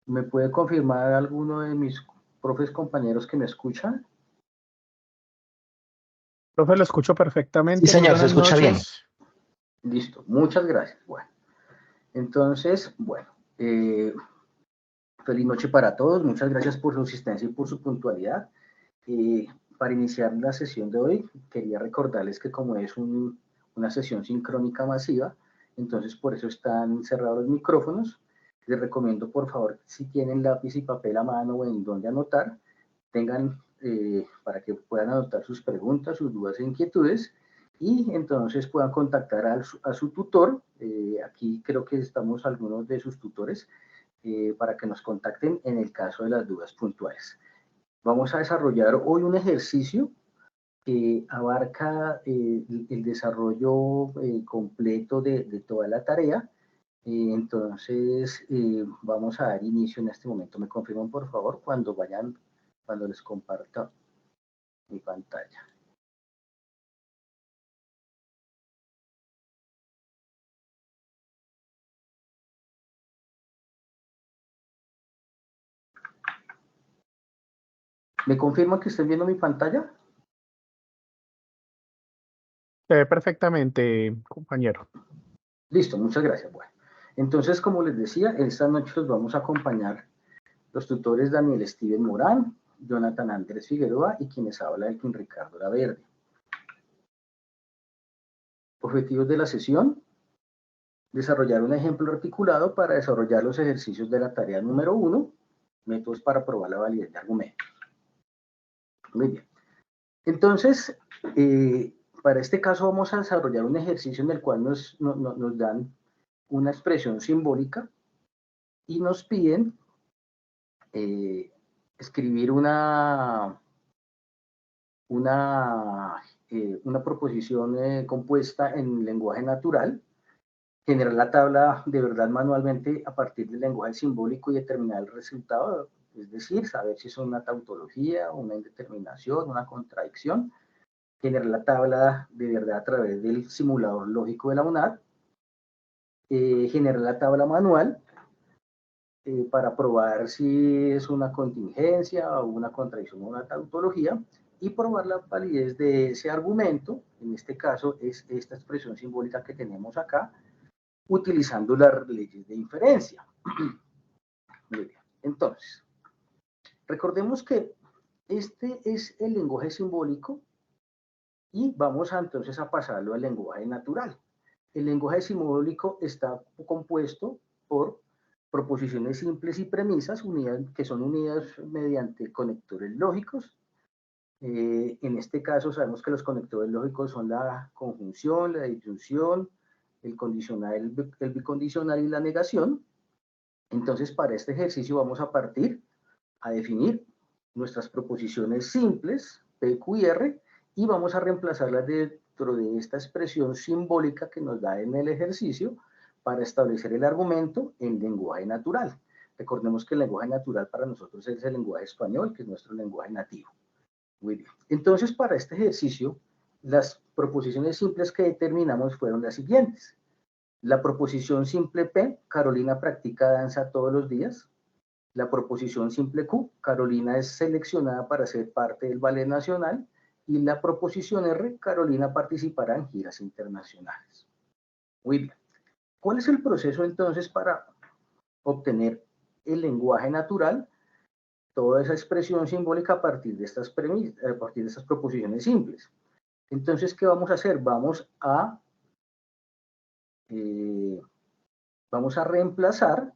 ¿Me puede confirmar alguno de mis profes compañeros que me escuchan? Profe, lo escucho perfectamente. Sí, señor, Muy se buenas escucha bien. noches. Listo, muchas gracias. Bueno, entonces, bueno, feliz noche para todos. Muchas gracias por su asistencia y por su puntualidad. Para iniciar la sesión de hoy, quería recordarles que como es una sesión sincrónica masiva, entonces por eso están cerrados los micrófonos. Les recomiendo, por favor, si tienen lápiz y papel a mano o en donde anotar, tengan para que puedan anotar sus preguntas, sus dudas e inquietudes, y entonces puedan contactar a su tutor. Aquí creo que estamos algunos de sus tutores, para que nos contacten en el caso de las dudas puntuales. Vamos a desarrollar hoy un ejercicio que abarca el desarrollo completo de toda la tarea. Entonces, vamos a dar inicio en este momento. ¿Me confirman, por favor, cuando les comparta mi pantalla? ¿Me confirman que estén viendo mi pantalla? Se ve perfectamente, compañero. Listo, muchas gracias. Bueno, entonces, como les decía, esta noche los vamos a acompañar los tutores Daniel Steven Morán, Jonathan Andrés Figueroa y quienes habla Elkin Ricardo Laverde. Objetivos de la sesión: desarrollar un ejemplo articulado para desarrollar los ejercicios de la tarea número 1, métodos para probar la validez de argumentos. Muy bien. Entonces, para este caso vamos a desarrollar un ejercicio en el cual nos dan una expresión simbólica y nos piden escribir una proposición compuesta en lenguaje natural, generar la tabla de verdad manualmente a partir del lenguaje simbólico y determinar el resultado, es decir, saber si es una tautología, una indeterminación, una contradicción, generar la tabla de verdad a través del simulador lógico de la UNAD, generar la tabla manual para probar si es una contingencia o una contradicción o una tautología, y probar la validez de ese argumento. En este caso es esta expresión simbólica que tenemos acá, utilizando las leyes de inferencia. Muy bien. Entonces, recordemos que este es el lenguaje simbólico y vamos entonces a pasarlo al lenguaje natural. El lenguaje simbólico está compuesto por proposiciones simples y premisas unidas, que son unidas mediante conectores lógicos. En este caso sabemos que los conectores lógicos son la conjunción, la disyunción, el condicional, el bicondicional y la negación. Entonces, para este ejercicio vamos a partir a definir nuestras proposiciones simples, P, Q y R, y vamos a reemplazarlas dentro de esta expresión simbólica que nos da en el ejercicio para establecer el argumento en lenguaje natural. Recordemos que el lenguaje natural para nosotros es el lenguaje español, que es nuestro lenguaje nativo. Muy bien. Entonces, para este ejercicio, las proposiciones simples que determinamos fueron las siguientes. La proposición simple P, Carolina practica danza todos los días. La proposición simple Q, Carolina es seleccionada para ser parte del Ballet Nacional. Y la proposición R, Carolina participará en giras internacionales. Muy bien. ¿Cuál es el proceso entonces para obtener el lenguaje natural? Toda esa expresión simbólica a partir de estas premisas, a partir de estas proposiciones simples. Entonces, ¿qué vamos a hacer? Vamos a reemplazar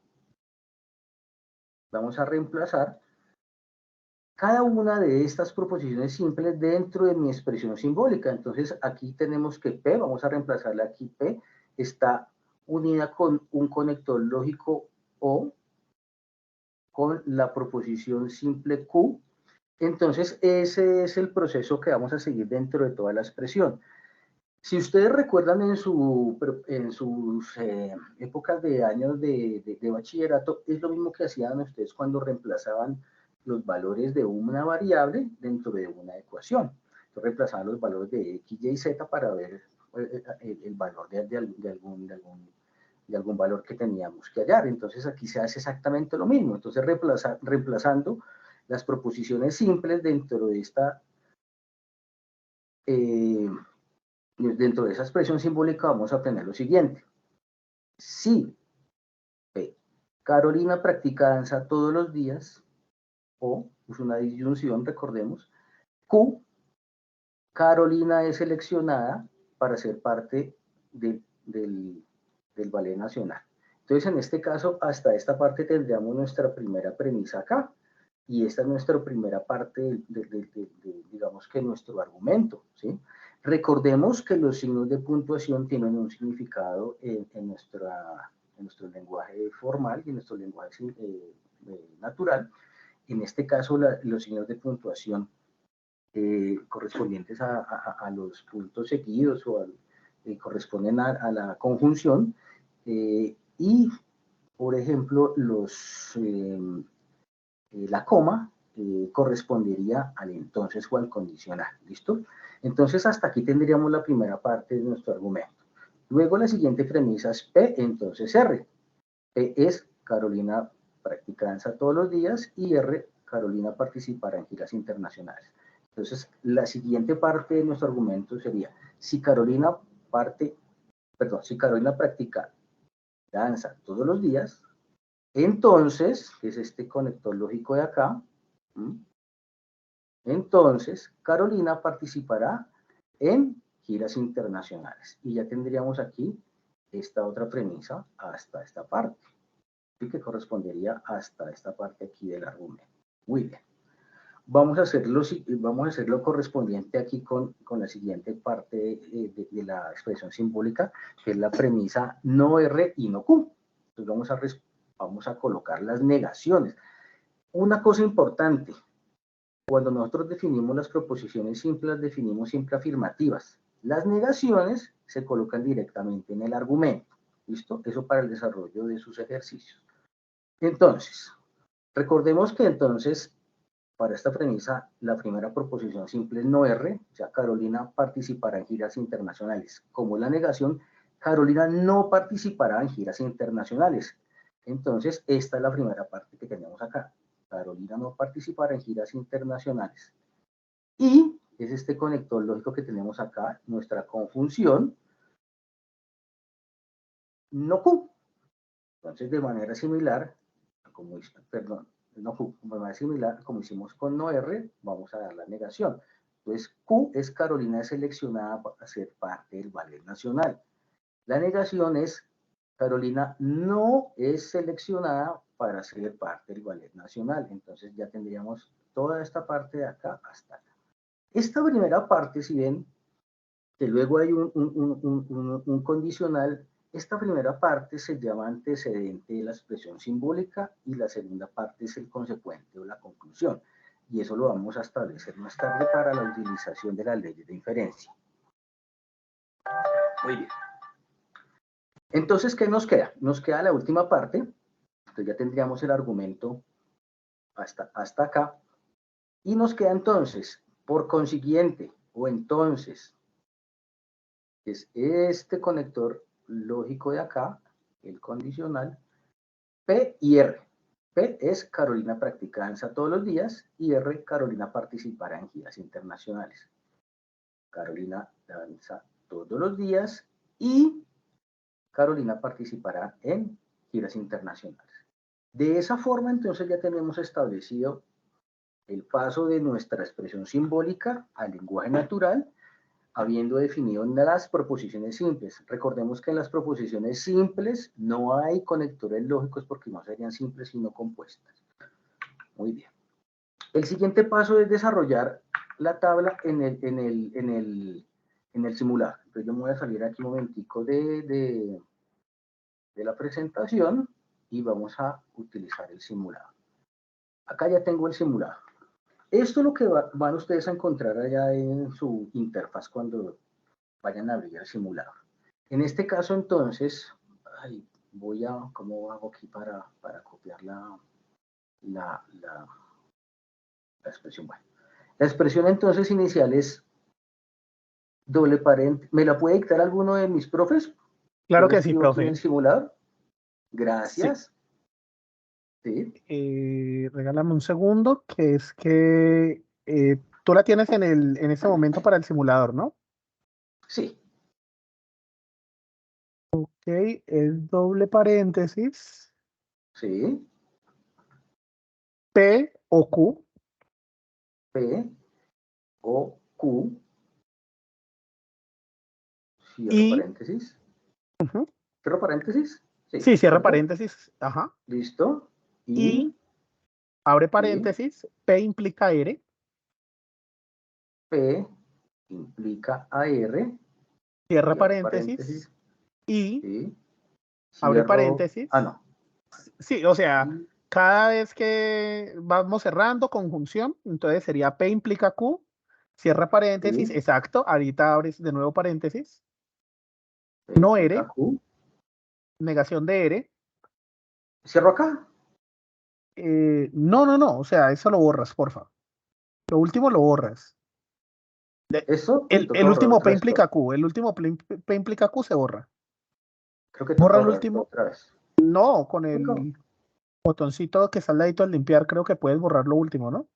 cada una de estas proposiciones simples dentro de mi expresión simbólica. Entonces, aquí tenemos que P, vamos a reemplazarla aquí, P, está unida con un conector lógico O, con la proposición simple Q. Entonces, ese es el proceso que vamos a seguir dentro de toda la expresión. Si ustedes recuerdan en sus épocas de años de bachillerato, es lo mismo que hacían ustedes cuando reemplazaban los valores de una variable dentro de una ecuación. Entonces reemplazaban los valores de x, y, z para ver el valor de de algún valor que teníamos que hallar. Entonces aquí se hace exactamente lo mismo. Entonces reemplazando las proposiciones simples dentro de esta dentro de esa expresión simbólica vamos a obtener lo siguiente. Si Carolina practica danza todos los días, o es una disyunción, recordemos, Q, Carolina es seleccionada para ser parte del ballet nacional. Entonces, en este caso, hasta esta parte tendríamos nuestra primera premisa acá, y esta es nuestra primera parte, digamos que nuestro argumento, ¿sí? Recordemos que los signos de puntuación tienen un significado en nuestro lenguaje formal y en nuestro lenguaje natural. En este caso, los signos de puntuación correspondientes a los puntos seguidos o corresponden a la conjunción y, por ejemplo, la coma correspondería al entonces o al condicional, ¿listo? Entonces, hasta aquí tendríamos la primera parte de nuestro argumento. Luego, la siguiente premisa es P, entonces R. P es Carolina practica danza todos los días y R, Carolina participará en giras internacionales. Entonces, la siguiente parte de nuestro argumento sería, si Carolina practica danza todos los días, entonces, que es este conector lógico de acá, entonces Carolina participará en giras internacionales. Y ya tendríamos aquí esta otra premisa hasta esta parte, que correspondería hasta esta parte aquí del argumento. Muy bien. Vamos a hacerlo correspondiente aquí con la siguiente parte de la expresión simbólica, que es la premisa no R y no Q. Entonces vamos a colocar las negaciones. Una cosa importante, cuando nosotros definimos las proposiciones simples, las definimos siempre afirmativas. Las negaciones se colocan directamente en el argumento. ¿Listo? Eso para el desarrollo de sus ejercicios. Entonces, recordemos que entonces, para esta premisa, la primera proposición simple es no R, o sea, Carolina participará en giras internacionales. Como la negación, Carolina no participará en giras internacionales. Entonces, esta es la primera parte que tenemos acá. Carolina no participará en giras internacionales. Y es este conector lógico que tenemos acá, nuestra conjunción, no Q. Entonces, de manera similar, como hicimos con no R, vamos a dar la negación. Entonces, Q es Carolina es seleccionada para ser parte del ballet nacional. La negación es Carolina no es seleccionada para ser parte del ballet nacional. Entonces ya tendríamos toda esta parte de acá hasta acá. Esta primera parte, si ven que luego hay un condicional, esta primera parte se llama antecedente de la expresión simbólica y la segunda parte es el consecuente o la conclusión. Y eso lo vamos a establecer más tarde para la utilización de las leyes de inferencia. Muy bien. Entonces, ¿qué nos queda? Nos queda la última parte. Entonces ya tendríamos el argumento hasta acá. Y nos queda entonces, por consiguiente, o entonces, es este conector lógico de acá, el condicional, P y R. P es Carolina practica danza todos los días y R, Carolina participará en giras internacionales. Carolina danza todos los días y Carolina participará en giras internacionales. De esa forma, entonces, ya tenemos establecido el paso de nuestra expresión simbólica al lenguaje natural, habiendo definido las proposiciones simples. Recordemos que en las proposiciones simples no hay conectores lógicos porque no serían simples sino compuestas. Muy bien. El siguiente paso es desarrollar la tabla en el simulado. Entonces yo me voy a salir aquí un momentico de la presentación y vamos a utilizar el simulado. Acá ya tengo el simulado. Esto es lo que van ustedes a encontrar allá en su interfaz cuando vayan a abrir el simulador. En este caso, entonces, ¿cómo hago aquí para copiar la expresión? Bueno, la expresión entonces inicial es doble paréntesis. ¿Me la puede dictar alguno de mis profes? Claro Yo la que sí, escribo aquí en profe. el simulador. Gracias. Sí. Regálame un segundo, que es que tú la tienes en ese momento para el simulador, ¿no? Sí. Ok, es doble paréntesis, Sí. P o Q, P o Q. Cierro y, paréntesis. ujú, Cierro paréntesis. Sí, sí, cierra ¿cierto? paréntesis, ajá, Listo. y Y abre sí, paréntesis, P implica R, P implica AR. cierra Cierro paréntesis, paréntesis. y Sí. abre Cierro. Ah, paréntesis. no. Sí, o sea, Y cada vez que vamos cerrando conjunción, entonces sería P implica Q, cierra paréntesis, sí. exacto, ahorita abres de nuevo paréntesis, P no implica R, Q. negación de R, Cierro acá. no, o sea, eso lo borras, porfa. Lo último lo borras. Eso, uy, toca El borrar último otra P vez implica todo. Q, el último P implica Q se borra. Creo que toca Borra el borrar todo último, otra vez. no, con Toca- el botoncito que está al ladito al limpiar, creo que puedes borrar lo último, ¿no?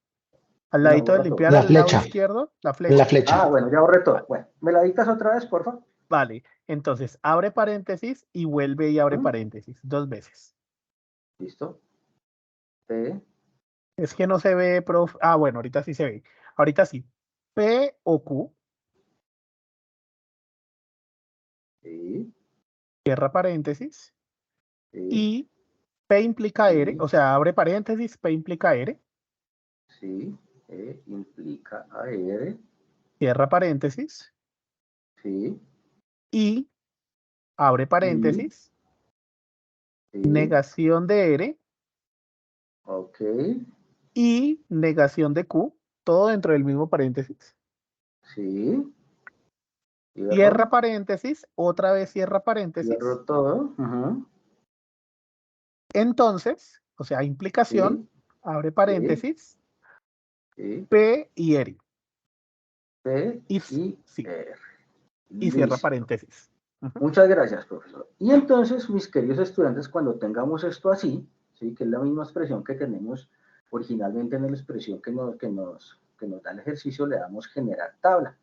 Al No, ladito de borra todo. limpiar La al lado flecha, izquierdo, la la flecha. flecha. Ah, bueno, ya borré todo. Va- Bueno, ¿me la dictas otra vez, por favor? Vale, entonces abre paréntesis y vuelve y abre ¿Mm? paréntesis dos veces. Listo. P, Es que no se ve, prof. Ah, bueno, ahorita sí se ve. Ahorita sí. P o Q, sí, cierra paréntesis sí, y P implica R, sí, o sea, abre paréntesis, P implica R, sí, E implica AR, cierra paréntesis sí, y abre y, paréntesis, sí, negación de R ok, y negación de Q, todo dentro del mismo paréntesis. sí, Cierra cierro, paréntesis, otra vez cierra paréntesis. cierro todo, ujú, Entonces, o sea, implicación, sí, abre sí, paréntesis, sí, P y R. P Y, y sí, R. y cierra Listo. paréntesis. Ujú. Muchas gracias, profesor. Y entonces, mis queridos estudiantes, cuando tengamos esto así, ¿sí? Que es la misma expresión que tenemos originalmente en la expresión que nos da el ejercicio, le damos generar tabla.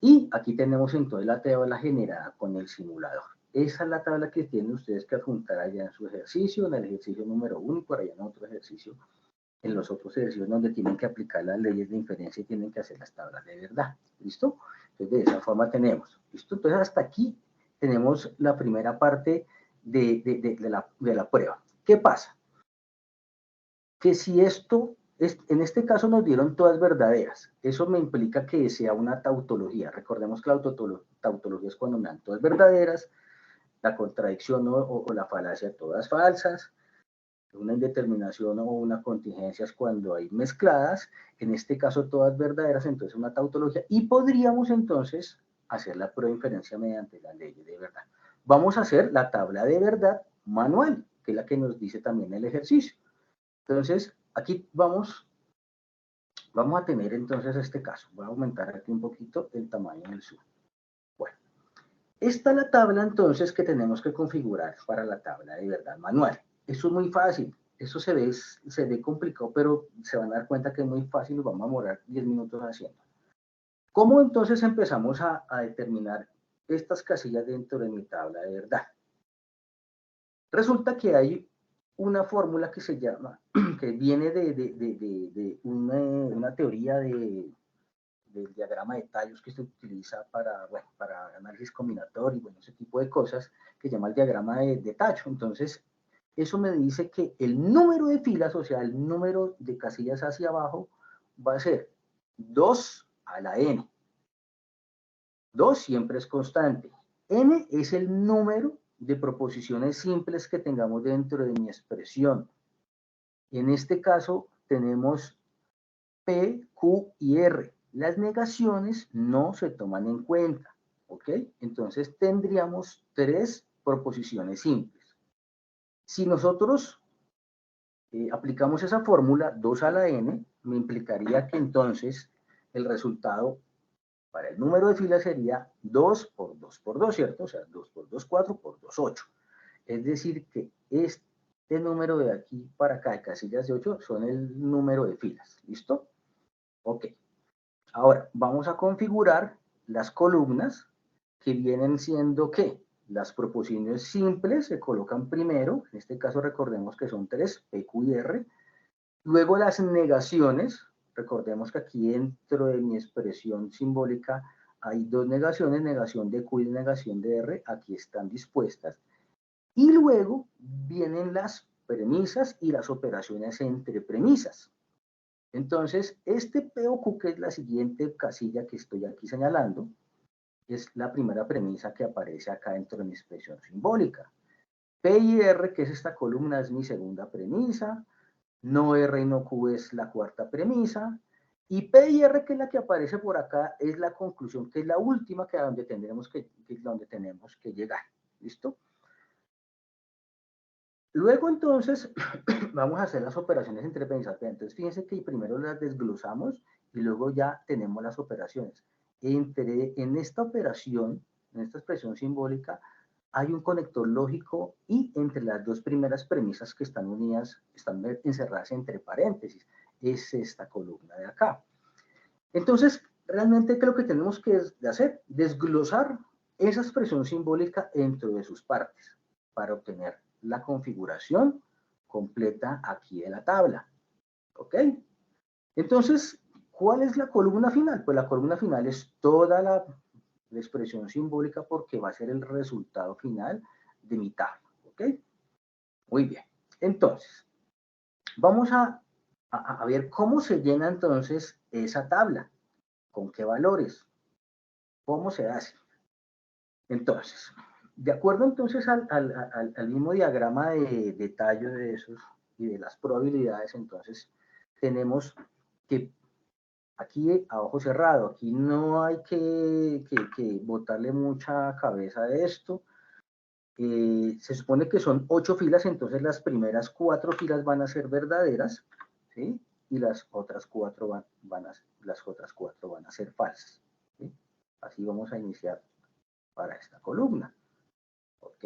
Y aquí tenemos entonces la tabla generada con el simulador. Esa es la tabla que tienen ustedes que adjuntar allá en su ejercicio, en el ejercicio número 1 y por allá en otro ejercicio, en los otros ejercicios donde tienen que aplicar las leyes de inferencia y tienen que hacer las tablas de verdad. ¿Listo? Entonces, de esa forma tenemos. ¿Listo? Entonces, hasta aquí tenemos la primera parte de la prueba. ¿Qué pasa? Que si esto, en este caso nos dieron todas verdaderas, eso me implica que sea una tautología. Recordemos que la tautología es cuando me dan todas verdaderas, la contradicción o la falacia todas falsas, una indeterminación o una contingencia es cuando hay mezcladas, en este caso todas verdaderas, entonces una tautología, y podríamos entonces hacer la prueba de inferencia mediante la ley de verdad. Vamos a hacer la tabla de verdad manual, que es la que nos dice también el ejercicio. Entonces, aquí vamos a tener entonces este caso. Voy a aumentar aquí un poquito el tamaño del zoom. Bueno, esta es la tabla entonces que tenemos que configurar para la tabla de verdad manual. Eso es muy fácil. Eso se ve complicado, pero se van a dar cuenta que es muy fácil. Nos vamos a demorar 10 minutos haciendo. ¿Cómo entonces empezamos a determinar estas casillas dentro de mi tabla de verdad? Resulta que hay una fórmula que se llama, que viene de una teoría del diagrama de tallos que se utiliza para análisis combinatorio y bueno, ese tipo de cosas, que se llama el diagrama de tallo. Entonces, eso me dice que el número de filas, o sea, el número de casillas hacia abajo, va a ser 2 a la n. 2 siempre es constante. N es el número de proposiciones simples que tengamos dentro de mi expresión. En este caso tenemos P, Q y R. Las negaciones no se toman en cuenta, ¿ok? Entonces tendríamos 3 proposiciones simples. Si nosotros aplicamos esa fórmula, 2 a la n, me implicaría que entonces el resultado para el número de filas sería 2 por 2 por 2, ¿cierto? O sea, 2 por 2, 4 por 2, 8. Es decir, que este número de aquí para acá, de casillas de 8, son el número de filas. ¿Listo? Ok. Ahora, vamos a configurar las columnas que vienen siendo, ¿qué? Las proposiciones simples se colocan primero, en este caso recordemos que son 3, P, Q y R. Luego las negaciones, recordemos que aquí dentro de mi expresión simbólica hay dos negaciones, negación de Q y negación de R, aquí están dispuestas. Y luego vienen las premisas y las operaciones entre premisas. Entonces, este P o Q, que es la siguiente casilla que estoy aquí señalando, es la primera premisa que aparece acá dentro de mi expresión simbólica. P y R, que es esta columna, es mi segunda premisa. No R y no Q es la cuarta premisa. Y P y R, que es la que aparece por acá, es la conclusión, que es la última, que es donde tenemos que llegar. ¿Listo? Luego, entonces, vamos a hacer las operaciones entre premisas. Entonces, fíjense que primero las desglosamos y luego ya tenemos las operaciones. En esta operación, en esta expresión simbólica, hay un conector lógico y entre las dos primeras premisas que están unidas, están encerradas entre paréntesis. Es esta columna de acá. Entonces, realmente, ¿qué es lo que tenemos que hacer? Desglosar esa expresión simbólica dentro de sus partes para obtener la configuración completa aquí de la tabla. ¿Ok? Entonces, ¿cuál es la columna final? Pues la columna final es toda la expresión simbólica porque va a ser el resultado final de mi tabla. ¿Ok? Muy bien. Entonces, vamos a ver cómo se llena entonces esa tabla. ¿Con qué valores? ¿Cómo se hace? Entonces, de acuerdo entonces al mismo diagrama de detalle de esos y de las probabilidades, entonces tenemos que aquí a ojo cerrado, aquí no hay que botarle mucha cabeza a esto. Se supone que son 8 filas, entonces las primeras 4 filas van a ser verdaderas, ¿sí? Y las otras 4 van a ser falsas, ¿sí? Así vamos a iniciar para esta columna. ¿Ok?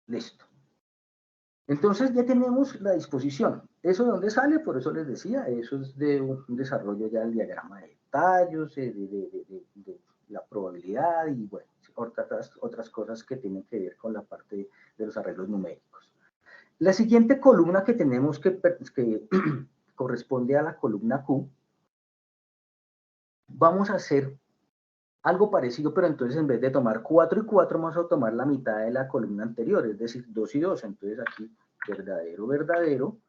Listo. Entonces ya tenemos la disposición. ¿Eso de dónde sale? Por eso les decía, eso es de un desarrollo ya del diagrama de tallos, de la probabilidad y bueno, otras cosas que tienen que ver con la parte de los arreglos numéricos. La siguiente columna que tenemos que corresponde a la columna Q, vamos a hacer algo parecido, pero entonces en vez de tomar 4 y 4, vamos a tomar la mitad de la columna anterior, es decir, 2 y 2. Entonces aquí, verdadero, verdadero,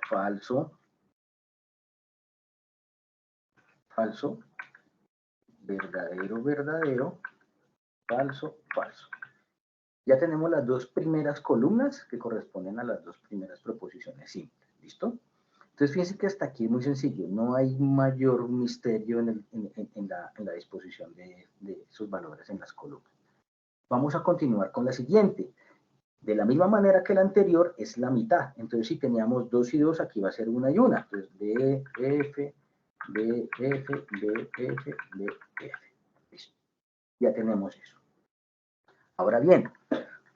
falso, falso, verdadero, verdadero, falso, falso. Ya tenemos las dos primeras columnas que corresponden a las dos primeras proposiciones simples. ¿Listo? Entonces fíjense que hasta aquí es muy sencillo, no hay mayor misterio en la disposición de esos valores en las columnas. Vamos a continuar con la siguiente. De la misma manera que la anterior, es la mitad. Entonces, si teníamos 2 y 2, aquí va a ser 1 y 1. Entonces, B, F, B, F, B, F, B, F. Listo. Ya tenemos eso. Ahora bien,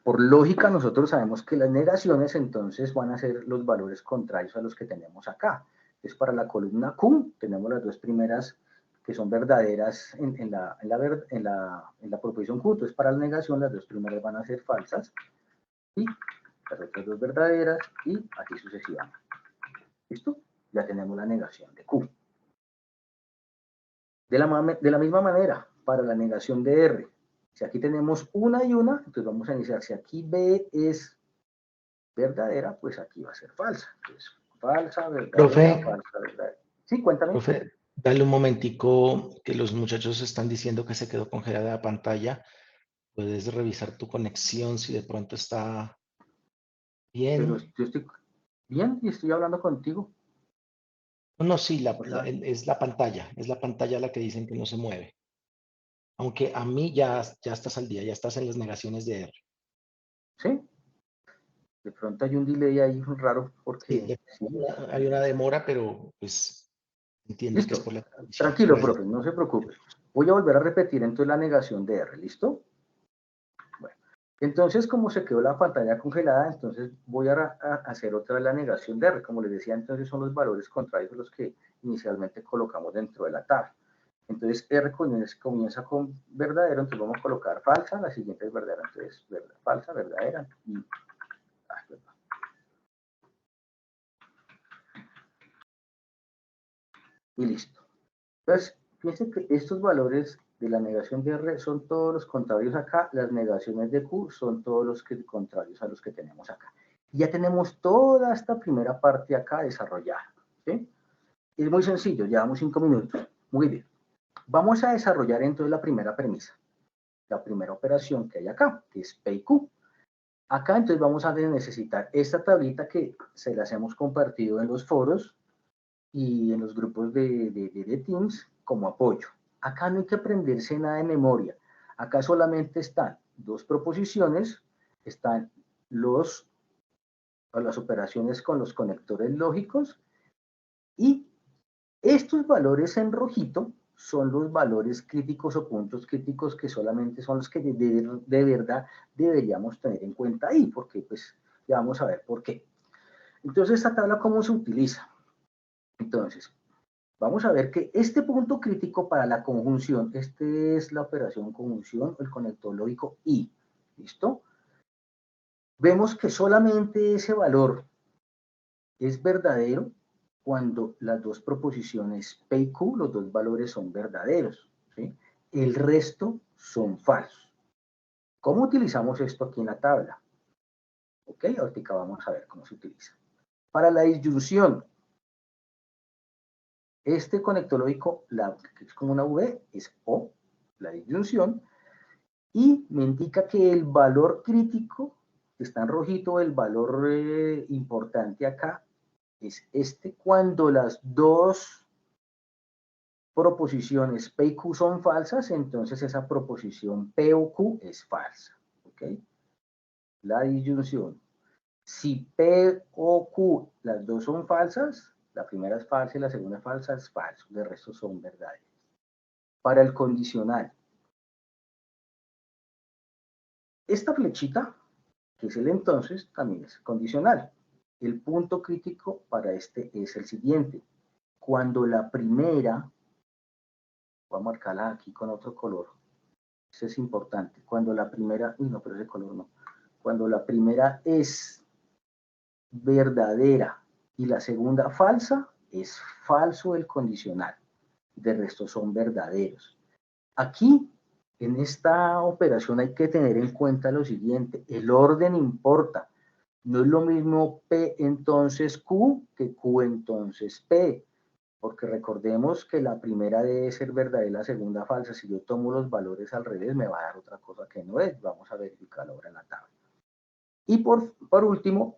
por lógica, nosotros sabemos que las negaciones, entonces, van a ser los valores contrarios a los que tenemos acá. Entonces, para la columna Q, tenemos las dos primeras que son verdaderas en la proposición Q. Entonces, para la negación, las dos primeras van a ser falsas. Y las otras dos verdaderas y así sucesivamente. ¿Listo? Ya tenemos la negación de Q. De la misma manera, para la negación de R, si aquí tenemos una y una, entonces vamos a iniciar. Si aquí B es verdadera, pues aquí va a ser falsa. Entonces, falsa, verdadera, Profe, falsa, verdadera. Sí, cuéntame. profe, dale un momentico que los muchachos están diciendo que se quedó congelada la pantalla. Puedes revisar tu conexión si de pronto está Pero bien. yo estoy bien y estoy hablando contigo. No, no, sí, O sea, es la pantalla la que dicen que no se mueve. Aunque a mí ya estás al día, ya estás en las negaciones de R. ¿sí? De pronto hay un delay ahí raro Sí, porque sí. hay una demora, pero pues entiendo que es Listo. por la transmisión. Tranquilo, Gracias. profe, no se preocupe. Voy a volver a repetir entonces la negación de R, ¿listo? Bueno, entonces como se quedó la pantalla congelada, entonces voy a hacer otra vez la negación de R. Como les decía, entonces son los valores contrarios los que inicialmente colocamos dentro de la tabla. Entonces R comienza con verdadero, entonces vamos a colocar falsa, la siguiente es verdadera, entonces falsa, verdadera y listo. Entonces, fíjense que estos valores de la negación de R son todos los contrarios acá, las negaciones de Q son todos los contrarios a los que tenemos acá. Y ya tenemos toda esta primera parte acá desarrollada, ¿sí? Es muy sencillo, llevamos 5 minutos. Muy bien. Vamos a desarrollar entonces la primera premisa, la primera operación que hay acá, que es P y Q. Acá entonces vamos a necesitar esta tablita que se las hemos compartido en los foros y en los grupos de Teams como apoyo. Acá no hay que aprenderse nada de memoria. Acá solamente están dos proposiciones, están las operaciones con los conectores lógicos y estos valores en rojito son los valores críticos o puntos críticos que solamente son los que de verdad deberíamos tener en cuenta ahí, porque pues ya vamos a ver por qué. Entonces, esta tabla, ¿cómo se utiliza? Entonces, vamos a ver que este punto crítico para la conjunción, este es la operación conjunción, el conector lógico I, ¿listo? Vemos que solamente ese valor es verdadero cuando las dos proposiciones P y Q, los dos valores son verdaderos, ¿sí? El resto son falsos. ¿Cómo utilizamos esto aquí en la tabla? Ok, ahorita vamos a ver cómo se utiliza. Para la disyunción, este conector lógico, que es como una V, es O, la disyunción, y me indica que el valor crítico, que está en rojito, el valor importante acá, es este cuando las dos proposiciones P y Q son falsas, entonces esa proposición P o Q es falsa. ¿Ok? La disyunción. Si P o Q, las dos son falsas, la primera es falsa y la segunda es falsa, es falso. De resto son verdaderas. Para el condicional. Esta flechita, que es el entonces, también es condicional. El punto crítico para este es el siguiente. Cuando la primera, voy a marcarla aquí con otro color, eso es importante. Cuando la primera, uy, no, pero ese color no. Cuando la primera es verdadera y la segunda falsa, es falso el condicional. De resto son verdaderos. Aquí, en esta operación hay que tener en cuenta lo siguiente. El orden importa. No es lo mismo P entonces Q que Q entonces P. Porque recordemos que la primera debe ser verdadera y la segunda falsa. Si yo tomo los valores al revés, me va a dar otra cosa que no es. Vamos a verificarlo ahora en la tabla. Y por último,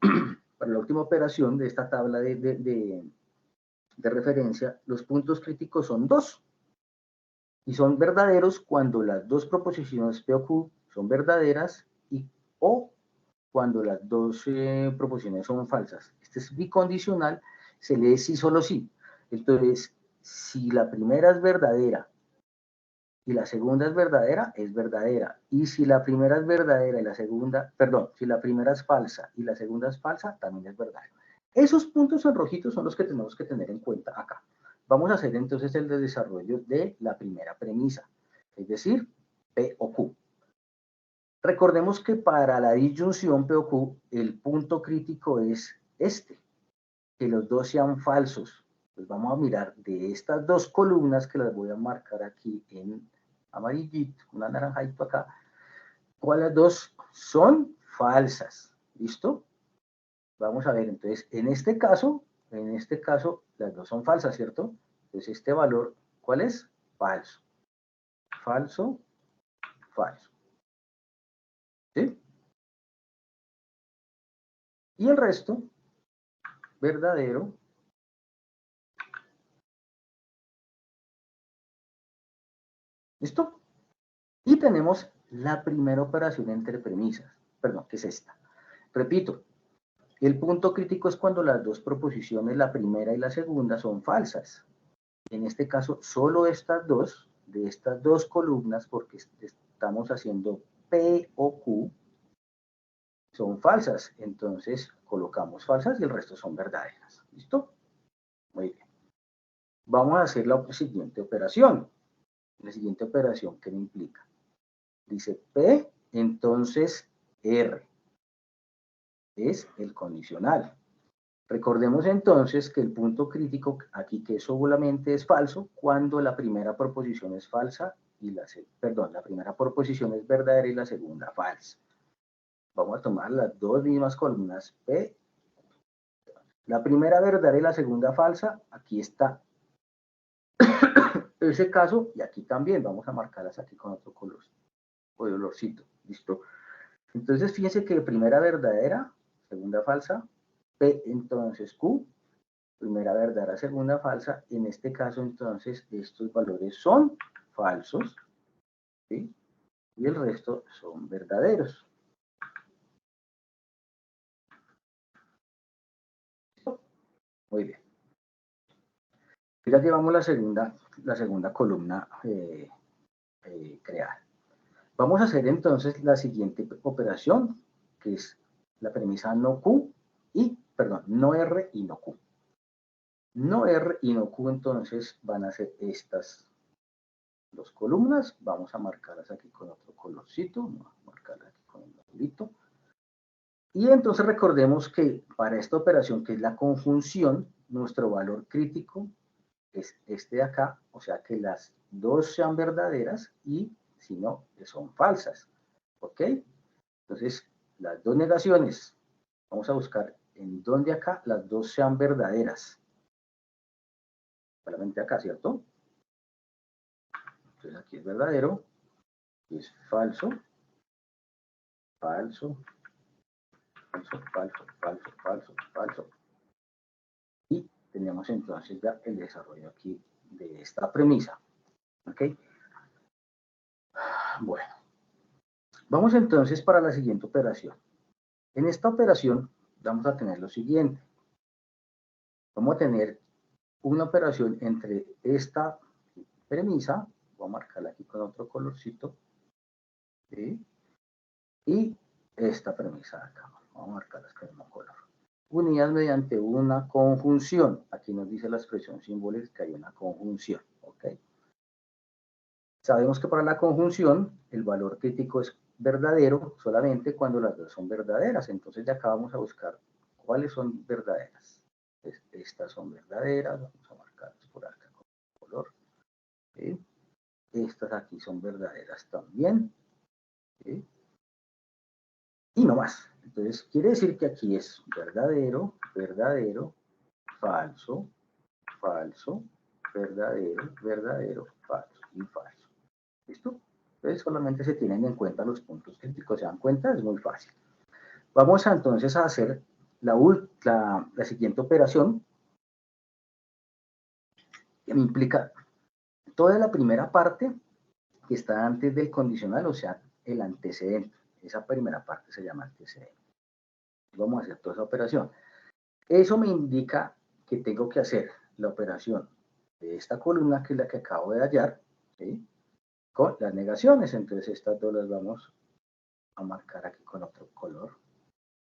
para la última operación de esta tabla de referencia, los puntos críticos son 2. Y son verdaderos cuando las dos proposiciones P o Q son verdaderas o cuando las dos proposiciones son falsas. Este es bicondicional, se lee sí, solo sí. Entonces, si la primera es verdadera y la segunda es verdadera, es verdadera. Y si la primera es verdadera y la segunda, perdón, si la primera es falsa y la segunda es falsa, también es verdadera. Esos puntos en rojito son los que tenemos que tener en cuenta acá. Vamos a hacer entonces el desarrollo de la primera premisa, es decir, P o Q. Recordemos que para la disyunción P o Q, el punto crítico es este, que los dos sean falsos. Pues vamos a mirar de estas dos columnas que las voy a marcar aquí en amarillito, una naranjito acá, ¿cuáles dos son falsas? ¿Listo? Vamos a ver, entonces, en este caso, las dos son falsas, ¿cierto? Entonces, este valor, ¿cuál es? Falso. Falso, falso. ¿Sí? Y el resto, verdadero, ¿listo? Y tenemos la primera operación entre premisas, perdón, que es esta. Repito, el punto crítico es cuando las dos proposiciones, la primera y la segunda, son falsas. En este caso, solo estas dos de estas dos columnas, porque estamos haciendo P o Q, son falsas. Entonces colocamos falsas y el resto son verdaderas. ¿Listo? Muy bien. Vamos a hacer la siguiente operación. La siguiente operación, ¿qué me implica? Dice P, entonces R. Es el condicional. Recordemos entonces que el punto crítico aquí, que solamente es falso cuando la primera proposición es falsa y la primera proposición es verdadera y la segunda falsa. Vamos a tomar las dos mismas columnas P. La primera verdadera y la segunda falsa, aquí está ese caso, y aquí también vamos a marcarlas aquí con otro colorcito. ¿Listo? Entonces fíjense que primera verdadera, segunda falsa, P entonces Q, primera verdadera, segunda falsa. En este caso entonces estos valores son falsos, ¿sí? Y el resto son verdaderos. Muy bien. Ya llevamos la segunda columna creada. Vamos a hacer entonces la siguiente operación, que es la premisa no Q no R y no Q. No R y no Q entonces van a ser estas dos columnas. Vamos a marcarlas aquí con otro colorcito. Vamos a marcarlas aquí con el azulito. Y entonces recordemos que para esta operación, que es la conjunción, nuestro valor crítico es este de acá, o sea que las dos sean verdaderas y si no, son falsas. ¿Ok? Entonces, las dos negaciones, vamos a buscar en donde acá las dos sean verdaderas. Solamente acá, ¿cierto? Entonces aquí es verdadero, y es falso, falso, falso, falso, falso, falso, falso. Y tenemos entonces ya el desarrollo aquí de esta premisa. ¿Ok? Bueno, vamos entonces para la siguiente operación. En esta operación vamos a tener lo siguiente. Vamos a tener una operación entre esta premisa, voy a marcarla aquí con otro colorcito, ¿sí? Y esta premisa de acá, vamos a marcarlas con el mismo color. Unidas mediante una conjunción. Aquí nos dice la expresión simbólica que hay una conjunción. ¿Ok? Sabemos que para la conjunción el valor crítico es verdadero solamente cuando las dos son verdaderas. Entonces de acá vamos a buscar cuáles son verdaderas. Estas son verdaderas, vamos a marcarlas por acá con color. ¿Sí? Estas aquí son verdaderas también. ¿Sí? Y no más. Entonces quiere decir que aquí es verdadero, verdadero, falso, falso, verdadero, verdadero, falso y falso. ¿Listo? Entonces solamente se tienen en cuenta los puntos críticos. ¿Se dan cuenta? Es muy fácil. Vamos entonces a hacer la siguiente operación, que me implica toda la primera parte que está antes del condicional, o sea, el antecedente. Esa primera parte se llama antecedente. Vamos a hacer toda esa operación. Eso me indica que tengo que hacer la operación de esta columna, que es la que acabo de hallar, ¿sí? Con las negaciones. Entonces estas dos las vamos a marcar aquí con otro color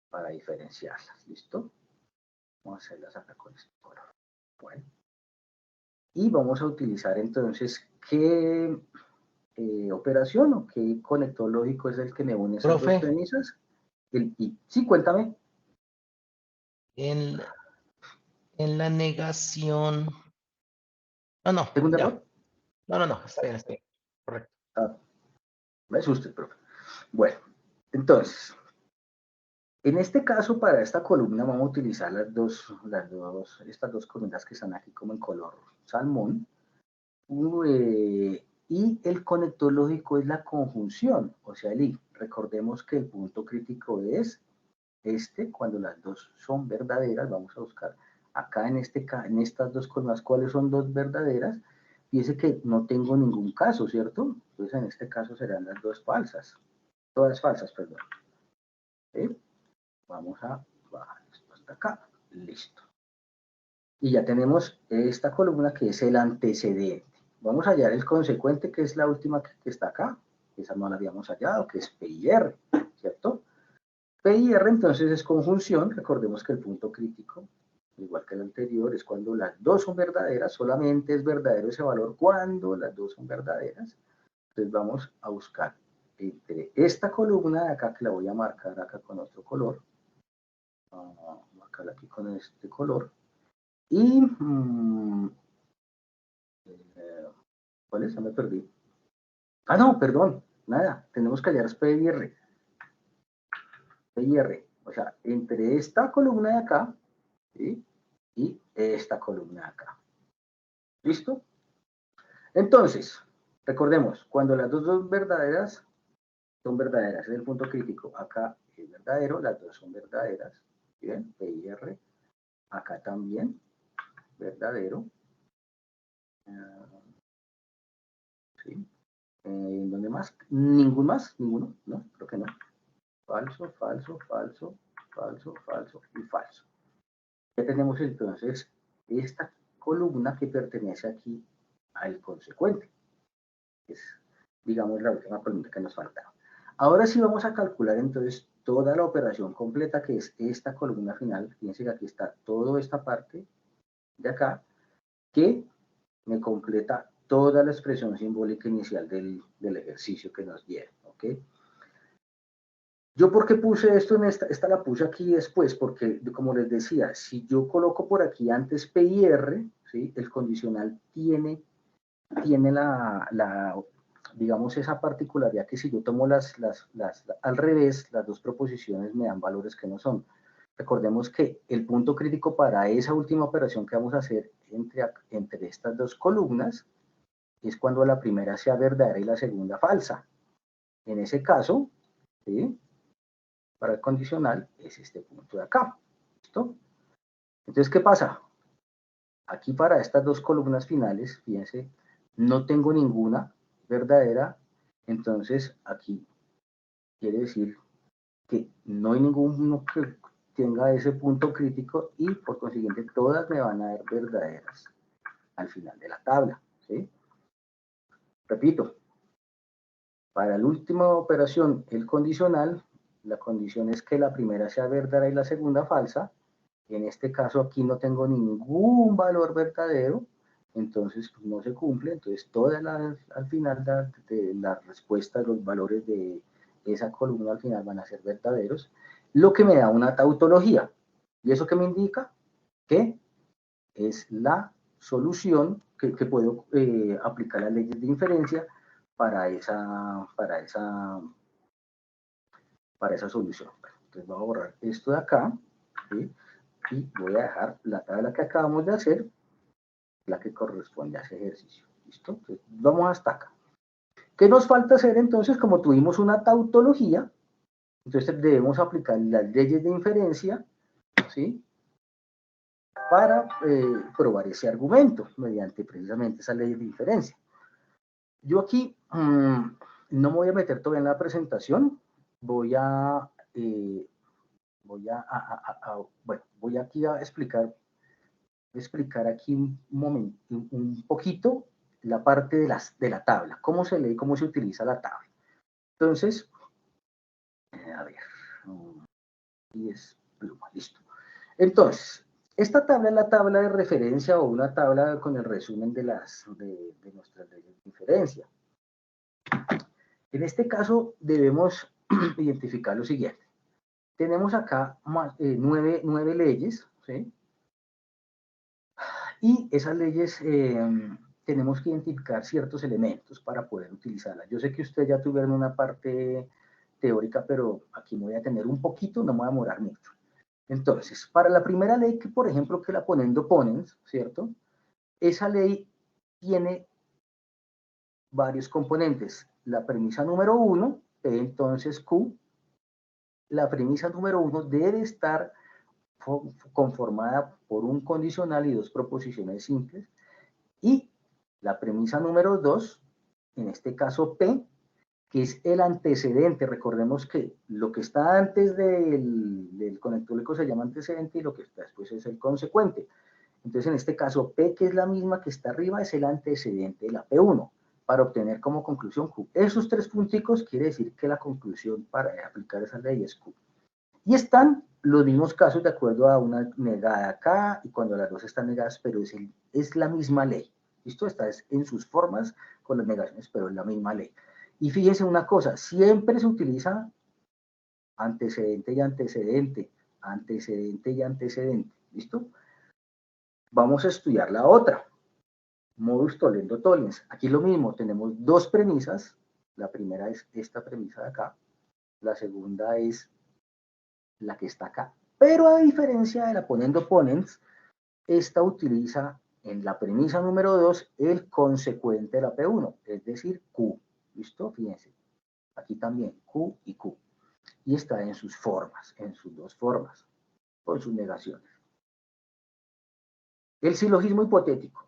para diferenciarlas. ¿Listo? Vamos a hacerlas acá con este color. Bueno. Y vamos a utilizar entonces qué operación o qué conector lógico es el que me une esas dos premisas. Sí, cuéntame. En la negación. No, ya. No, está bien, correcto. Me asuste, profe. Bueno, entonces, en este caso, para esta columna vamos a utilizar estas dos columnas que están aquí como en color salmón. Y el conector lógico es la conjunción, o sea, el I. Recordemos que el punto crítico es cuando las dos son verdaderas. Vamos a buscar acá en estas dos columnas cuáles son dos verdaderas. Fíjese que no tengo ningún caso, ¿cierto? Entonces en este caso serán las dos falsas. Todas falsas, perdón. ¿Sí? Vamos a bajar esto hasta acá. Listo. Y ya tenemos esta columna que es el antecedente. vamos a hallar el consecuente, que es la última que está acá. Esa no la habíamos hallado, que es P y R, ¿cierto? P y R entonces es conjunción. Recordemos que el punto crítico, igual que el anterior, es cuando las dos son verdaderas. Solamente es verdadero ese valor cuando las dos son verdaderas. Entonces vamos a buscar entre esta columna de acá, que la voy a marcar acá con otro color. Vamos a marcarla aquí con este color. Y ¿cuál es? Ya me perdí. Ah, no, perdón, nada, tenemos que hallar P y R. P y R, o sea, entre esta columna de acá, ¿sí? Y esta columna de acá. ¿Listo? Entonces, recordemos, cuando las dos son verdaderas, es el punto crítico. Acá es verdadero, las dos son verdaderas. Bien, P y R. Acá también, verdadero. ¿Sí? ¿Dónde más? ¿Ningún más? ¿Ninguno? No, creo que no. Falso, falso, falso, falso, falso y falso. Ya tenemos entonces esta columna que pertenece aquí al consecuente. Es, digamos, la última columna que nos faltaba. Ahora sí vamos a calcular entonces toda la operación completa, que es esta columna final. Fíjense que aquí está toda esta parte de acá, que me completa toda la expresión simbólica inicial del ejercicio que nos dieron, ¿ok? ¿Yo por qué puse esto en esta la puse aquí después? Porque, como les decía, si yo coloco por aquí antes P y R, ¿sí? El condicional tiene digamos, esa particularidad que si yo tomo al revés, las dos proposiciones me dan valores que no son. Recordemos que el punto crítico para esa última operación que vamos a hacer entre estas dos columnas es cuando la primera sea verdadera y la segunda falsa. En ese caso, ¿sí? Para el condicional es este punto de acá. ¿Listo? Entonces, ¿qué pasa? Aquí para estas dos columnas finales, fíjense, no tengo ninguna verdadera, entonces aquí quiere decir que no hay ninguno que tenga ese punto crítico y por consiguiente todas me van a dar verdaderas al final de la tabla, ¿sí? Repito, para la última operación, el condicional, la condición es que la primera sea verdadera y la segunda falsa. En este caso aquí no tengo ningún valor verdadero, entonces no se cumple, entonces al final de la respuesta, los valores de esa columna al final van a ser verdaderos, lo que me da una tautología. ¿Y eso qué me indica? Que es la solución que puedo aplicar las leyes de inferencia para esa solución. Entonces voy a borrar esto de acá, ¿sí? Y voy a dejar la tabla que acabamos de hacer, la que corresponde a ese ejercicio. ¿Listo? Entonces, vamos hasta acá. ¿Qué nos falta hacer entonces? Como tuvimos una tautología, entonces debemos aplicar las leyes de inferencia, ¿sí? Para probar ese argumento, mediante precisamente esa ley de inferencia. Yo aquí no me voy a meter todavía en la presentación, voy aquí a explicar aquí un poquito la parte de la tabla, cómo se lee, cómo se utiliza la tabla. Entonces, a ver, y es pluma, listo. Entonces, esta tabla es la tabla de referencia o una tabla con el resumen de nuestras leyes de inferencia. En este caso debemos identificar lo siguiente. Tenemos acá 9 leyes, ¿sí? Y esas leyes tenemos que identificar ciertos elementos para poder utilizarlas. Yo sé que ustedes ya tuvieron una parte teórica, pero aquí me voy a tener un poquito, no me voy a demorar mucho. Entonces, para la primera ley, que por ejemplo, que la ponendo ponens, ¿cierto? Esa ley tiene varios componentes. La premisa número 1, P entonces Q, la premisa número 1 debe estar conformada por un condicional y dos proposiciones simples. Y la premisa número 2, en este caso P, que es el antecedente. Recordemos que lo que está antes del conectólico se llama antecedente y lo que está después es el consecuente. Entonces, en este caso, P, que es la misma que está arriba, es el antecedente de la P1, para obtener como conclusión Q. Esos 3 punticos quiere decir que la conclusión para aplicar esa ley es Q. Y están los mismos casos de acuerdo a una negada acá y cuando las dos están negadas, pero es la misma ley. ¿Listo? Esta es en sus formas con las negaciones, pero es la misma ley. Y fíjense una cosa, siempre se utiliza antecedente y antecedente, antecedente y antecedente. ¿Listo? Vamos a estudiar la otra. Modus tollendo tollens. Aquí lo mismo, tenemos 2 premisas. La primera es esta premisa de acá. La segunda es la que está acá. Pero a diferencia de la ponendo ponens, esta utiliza en la premisa número 2 el consecuente de la P1, es decir, Q. ¿Listo? Fíjense. Aquí también Q y Q. Y está en sus formas, en sus 2 formas, con sus negaciones. El silogismo hipotético.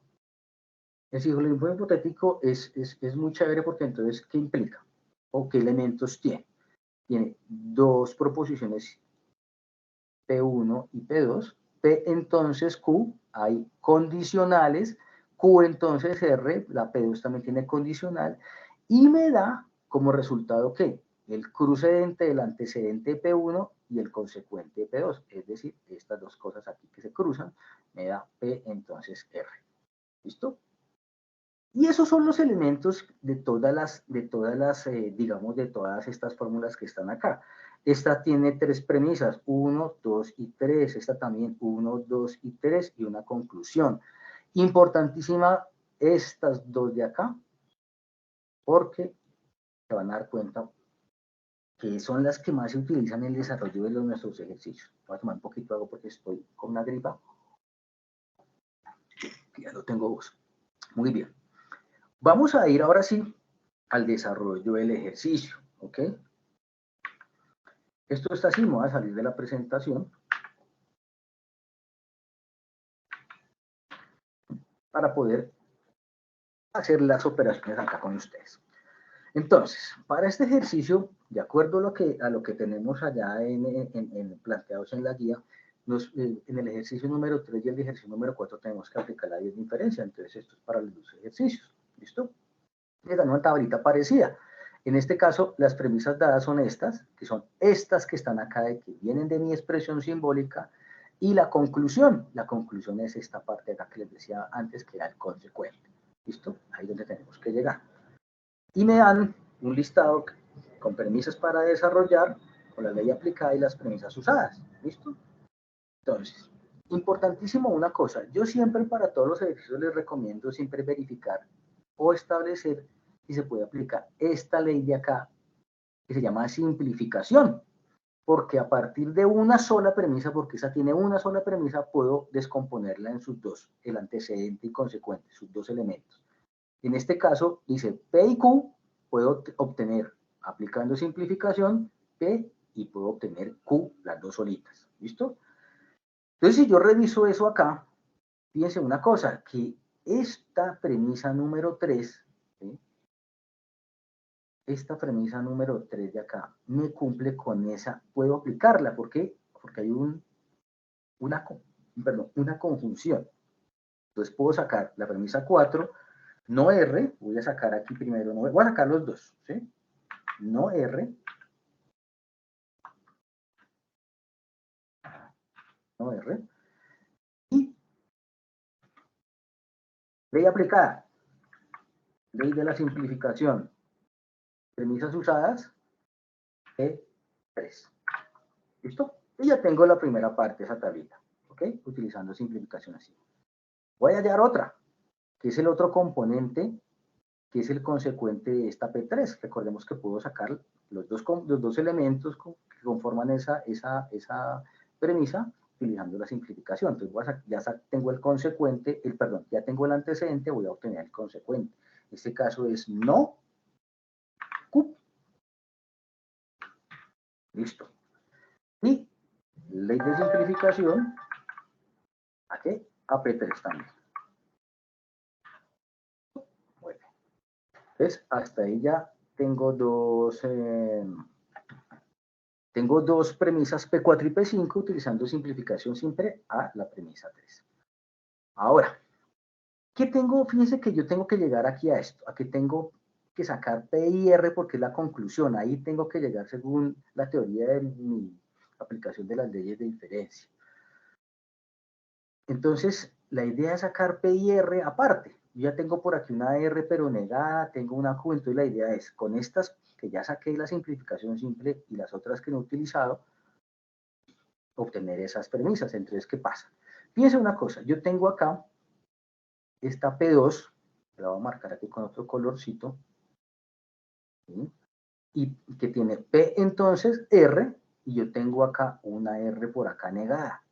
El silogismo hipotético es muy chévere porque entonces, ¿qué implica? ¿O qué elementos tiene? Tiene 2 proposiciones P1 y P2, P entonces Q, hay condicionales, Q entonces R, la P2 también tiene condicional, y me da como resultado que el cruce entre el antecedente P1 y el consecuente P2, es decir, estas 2 cosas aquí que se cruzan, me da P entonces R. ¿Listo? Y esos son los elementos de todas digamos, de todas estas fórmulas que están acá. Esta tiene 3 premisas, 1, 2 y 3. Esta también 1, 2 y 3 y una conclusión. Importantísima estas 2 de acá, porque se van a dar cuenta que son las que más se utilizan en el desarrollo de nuestros ejercicios. Voy a tomar un poquito de agua porque estoy con una gripa. Ya lo tengo vos. Muy bien. Vamos a ir ahora sí al desarrollo del ejercicio, ¿ok? Esto está así, me voy a salir de la presentación para poder hacer las operaciones acá con ustedes. Entonces, para este ejercicio, de acuerdo a lo que tenemos allá planteados en la guía, en el ejercicio número 3 y el ejercicio número 4 tenemos que aplicar la diferencia, entonces esto es para los 2 ejercicios, ¿listo? Les dan una tablita parecida. En este caso, las premisas dadas son estas, que son estas que están acá, de que vienen de mi expresión simbólica, y la conclusión es esta parte de acá que les decía antes, que era el consecuente. ¿Listo? Ahí es donde tenemos que llegar. Y me dan un listado con premisas para desarrollar, con la ley aplicada y las premisas usadas. ¿Listo? Entonces, importantísimo una cosa, yo siempre para todos los ejercicios les recomiendo siempre verificar o establecer si se puede aplicar esta ley de acá, que se llama simplificación, porque a partir de una sola premisa, porque esa tiene una sola premisa, puedo descomponerla en sus 2, el antecedente y consecuente, sus 2 elementos. En este caso, dice P y Q, puedo obtener, aplicando simplificación, P y puedo obtener Q, las 2 solitas. ¿Listo? Entonces, si yo reviso eso acá, fíjense una cosa, que esta premisa número 3, ¿sí? Esta premisa número 3 de acá, me cumple con esa, puedo aplicarla. ¿Por qué? Porque hay una conjunción. Entonces puedo sacar la premisa 4, no R, voy a sacar aquí primero, voy a sacar los 2, ¿sí? No R, no R, y ley aplicada, ley de la simplificación, premisas usadas, E3. ¿Listo? Y ya tengo la primera parte de esa tablita, ¿ok? Utilizando simplificación así. Voy a hallar otra, que es el otro componente, que es el consecuente de esta P3. Recordemos que puedo sacar los dos elementos que conforman esa premisa utilizando la simplificación. Entonces ya tengo el consecuente, ya tengo el antecedente, voy a obtener el consecuente. En este caso es no Q. Listo. Y ley de simplificación, ¿a qué? A P3 también. Bueno, entonces hasta ahí ya tengo dos premisas P4 y P5 utilizando simplificación siempre a la premisa 3. Ahora, ¿qué tengo? Fíjense que yo tengo que llegar aquí a esto, a que tengo que sacar P y R porque es la conclusión. Ahí tengo que llegar según la teoría de mi aplicación de las leyes de inferencia. Entonces, la idea es sacar P y R aparte. Yo ya tengo por aquí una R pero negada, tengo una Q, entonces la idea es, con estas que ya saqué la simplificación simple y las otras que no he utilizado, obtener esas premisas. Entonces, ¿qué pasa? Fíjense una cosa, yo tengo acá esta P2, la voy a marcar aquí con otro colorcito, ¿sí? Y que tiene P entonces R, y yo tengo acá una R por acá negada.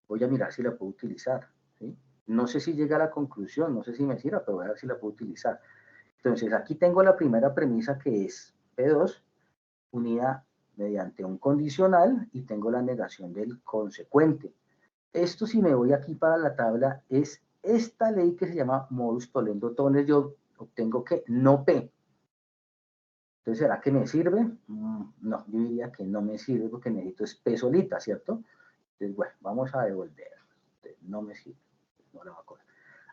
Voy a mirar si la puedo utilizar, ¿sí? No sé si llega a la conclusión, no sé si me sirve, pero voy a ver si la puedo utilizar. Entonces, aquí tengo la primera premisa que es P2 unida mediante un condicional y tengo la negación del consecuente. Esto, si me voy aquí para la tabla, es esta ley que se llama modus tollendo tones. Yo obtengo que no P. Entonces, ¿será que me sirve? No, yo diría que no me sirve porque necesito es P solita, ¿cierto? Entonces, bueno, vamos a devolver. Entonces, no me sirve. No la voy a coger.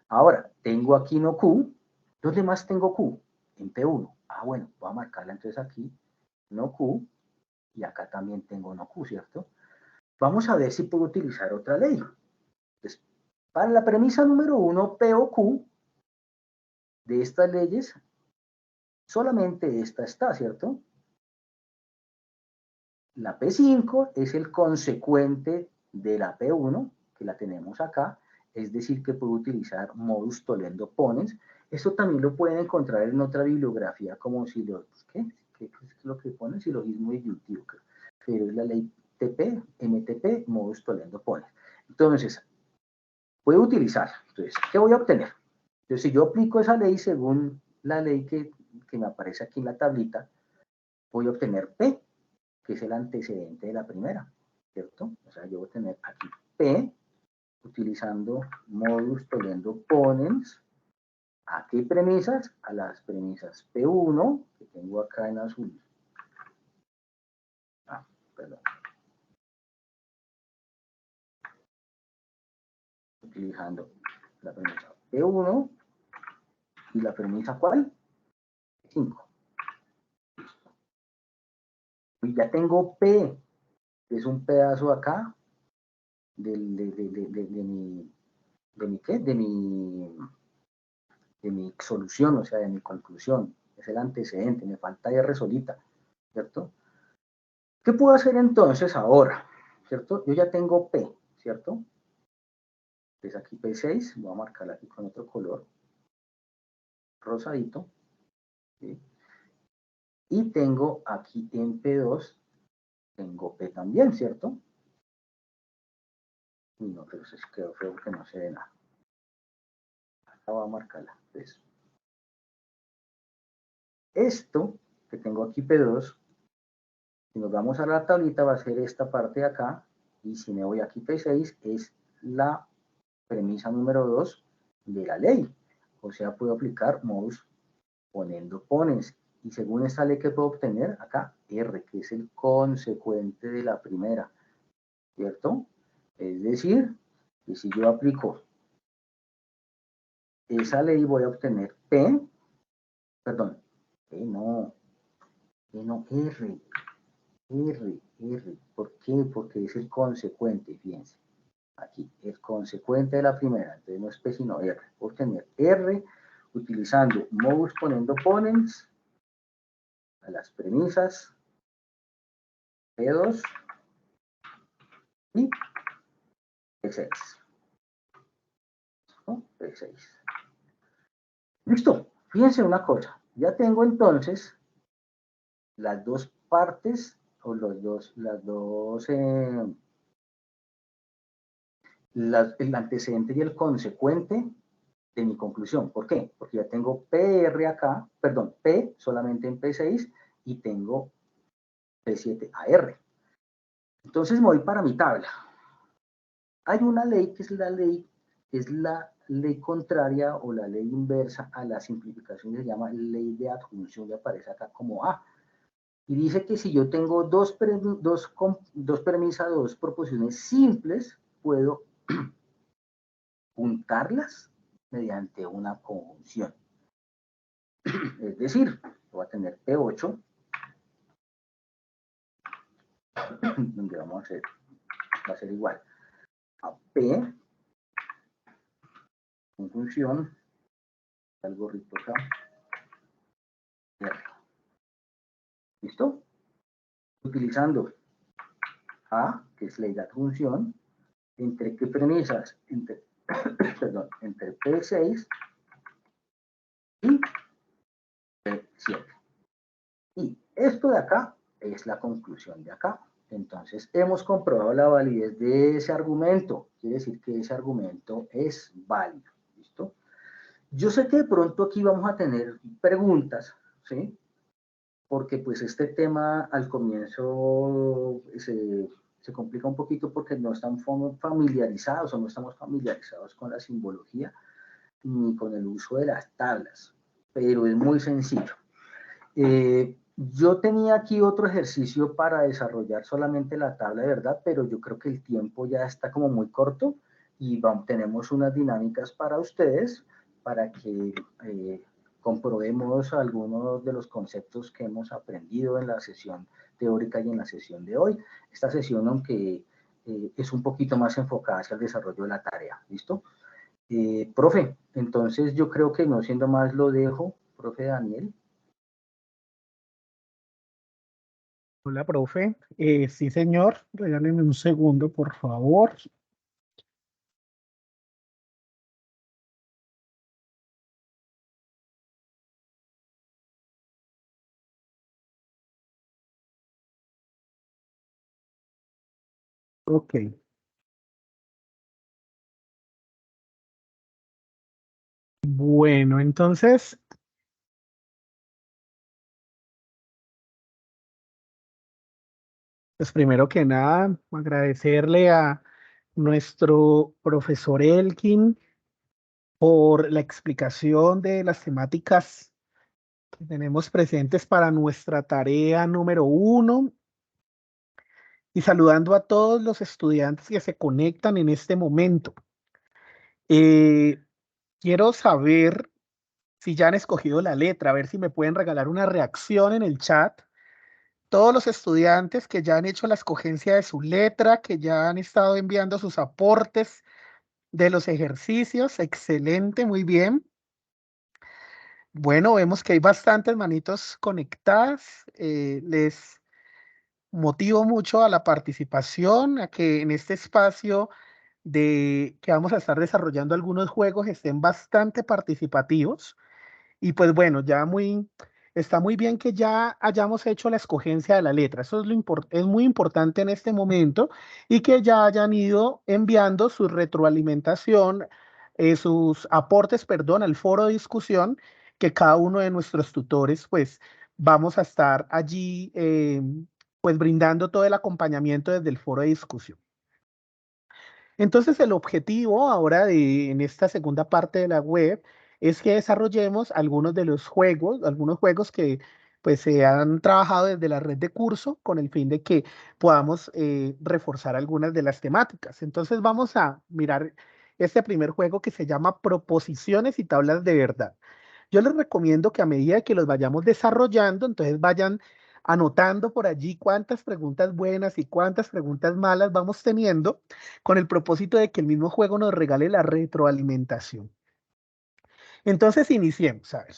Ahora, tengo aquí no Q. ¿Dónde más tengo Q? En P1. Ah, bueno, voy a marcarla entonces aquí, no Q, y acá también tengo no Q, ¿cierto? Vamos a ver si puedo utilizar otra ley. Entonces, para la premisa número 1, P o Q, de estas leyes, solamente esta está, ¿cierto? La P5 es el consecuente de la P1, que la tenemos acá, es decir, que puedo utilizar modus tollendo ponens. Esto también lo pueden encontrar en otra bibliografía, como si lo, ¿qué es lo que pone? Silogismo disyuntivo, pero es la ley TP, MTP, modus tollendo ponens. Entonces, puedo utilizar. Entonces, ¿qué voy a obtener? Entonces, si yo aplico esa ley según la ley que me aparece aquí en la tablita, voy a obtener P, que es el antecedente de la primera, ¿cierto? O sea, yo voy a tener aquí P, utilizando modus tollendo ponens. ¿A qué premisas? A las premisas P1, que tengo acá en azul. Ah, perdón. Utilizando la premisa P1 y la premisa ¿cuál? 5. Y ya tengo P, que es un pedazo acá de mi solución, o sea, de mi conclusión. Es el antecedente, me falta R solita, ¿cierto? ¿Qué puedo hacer entonces ahora? ¿Cierto? Yo ya tengo P, ¿cierto? Es aquí P6, voy a marcarla aquí con otro color, rosadito, ¿sí? Y tengo aquí en P2, tengo P también, ¿cierto? Y no, pero se quedó feo que no se ve nada. Acá voy a marcarla, pues. Esto que tengo aquí P2, si nos vamos a la tablita va a ser esta parte de acá, y si me voy aquí P6 es la premisa número 2 de la ley. O sea, puedo aplicar modus poniendo ponens. Y según esta ley, ¿qué puedo obtener? Acá, R, que es el consecuente de la primera, ¿cierto? Es decir, que si yo aplico esa ley, voy a obtener P, perdón, P no, R, R. ¿Por qué? Porque es el consecuente, fíjense. Aquí, el consecuente de la primera, entonces no es P sino R. Voy a obtener R utilizando modus poniendo ponens a las premisas P2 y P6. ¿No? P6. Listo. Fíjense una cosa. Ya tengo entonces las dos partes o el antecedente y el consecuente de mi conclusión. ¿Por qué? Porque ya tengo PR acá, perdón, P solamente en P6 y tengo P7AR. Entonces me voy para mi tabla. Hay una ley que es la ley contraria o la ley inversa a la simplificación, se llama ley de adjunción, que aparece acá como A. Y dice que si yo tengo dos premisas, dos proposiciones simples, puedo juntarlas mediante una conjunción. Es decir, voy a tener P8, donde vamos a hacer, va a ser igual a P, conjunción, algoritmo acá, R. ¿Listo? Utilizando A, que es la adjunción, ¿entre qué premisas? Entre, perdón, entre P6 y P7. Y esto de acá es la conclusión de acá. Entonces, hemos comprobado la validez de ese argumento. Quiere decir que ese argumento es válido. ¿Listo? Yo sé que de pronto aquí vamos a tener preguntas, ¿sí? Porque pues este tema al comienzo se complica un poquito porque no están familiarizados o no estamos familiarizados con la simbología ni con el uso de las tablas, pero es muy sencillo. Yo tenía aquí otro ejercicio para desarrollar solamente la tabla de verdad, pero yo creo que el tiempo ya está como muy corto y tenemos unas dinámicas para ustedes para que comprobemos algunos de los conceptos que hemos aprendido en la sesión teórica y en la sesión de hoy. Esta sesión, aunque es un poquito más enfocada hacia el desarrollo de la tarea, ¿listo? Profe, entonces yo creo que no siendo más lo dejo, profe Daniel. Hola, profe. Sí, señor. Regálenme un segundo, por favor. Ok. Bueno, entonces, pues primero que nada, agradecerle a nuestro profesor Elkin por la explicación de las temáticas que tenemos presentes para nuestra tarea número 1 y saludando a todos los estudiantes que se conectan en este momento. Quiero saber si ya han escogido la letra, a ver si me pueden regalar una reacción en el chat. Todos los estudiantes que ya han hecho la escogencia de su letra, que ya han estado enviando sus aportes de los ejercicios, excelente, muy bien. Bueno, vemos que hay bastantes manitos conectadas. Les motivo mucho a la participación, a que en este espacio de que vamos a estar desarrollando algunos juegos estén bastante participativos. Y pues bueno, está muy bien que ya hayamos hecho la escogencia de la letra. Eso es muy importante en este momento y que ya hayan ido enviando su retroalimentación, sus aportes, perdón, al foro de discusión que cada uno de nuestros tutores, pues vamos a estar allí, pues brindando todo el acompañamiento desde el foro de discusión. Entonces, el objetivo ahora en esta segunda parte de la web es que desarrollemos algunos de los juegos, algunos juegos que pues se han trabajado desde la red de curso con el fin de que podamos reforzar algunas de las temáticas. Entonces, vamos a mirar este primer juego que se llama Proposiciones y Tablas de Verdad. Yo les recomiendo que a medida que los vayamos desarrollando, entonces vayan anotando por allí cuántas preguntas buenas y cuántas preguntas malas vamos teniendo con el propósito de que el mismo juego nos regale la retroalimentación. Entonces, iniciemos, a ver.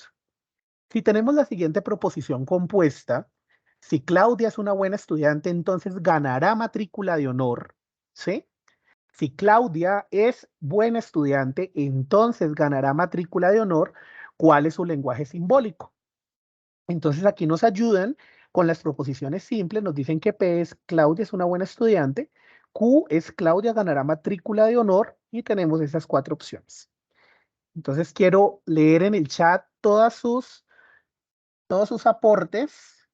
Si tenemos la siguiente proposición compuesta, si Claudia es una buena estudiante, entonces ganará matrícula de honor, ¿sí? Si Claudia es buena estudiante, entonces ganará matrícula de honor. ¿Cuál es su lenguaje simbólico? Entonces aquí nos ayudan con las proposiciones simples, nos dicen que P es Claudia es una buena estudiante, Q es Claudia ganará matrícula de honor y tenemos esas 4 opciones. Entonces quiero leer en el chat todos sus aportes.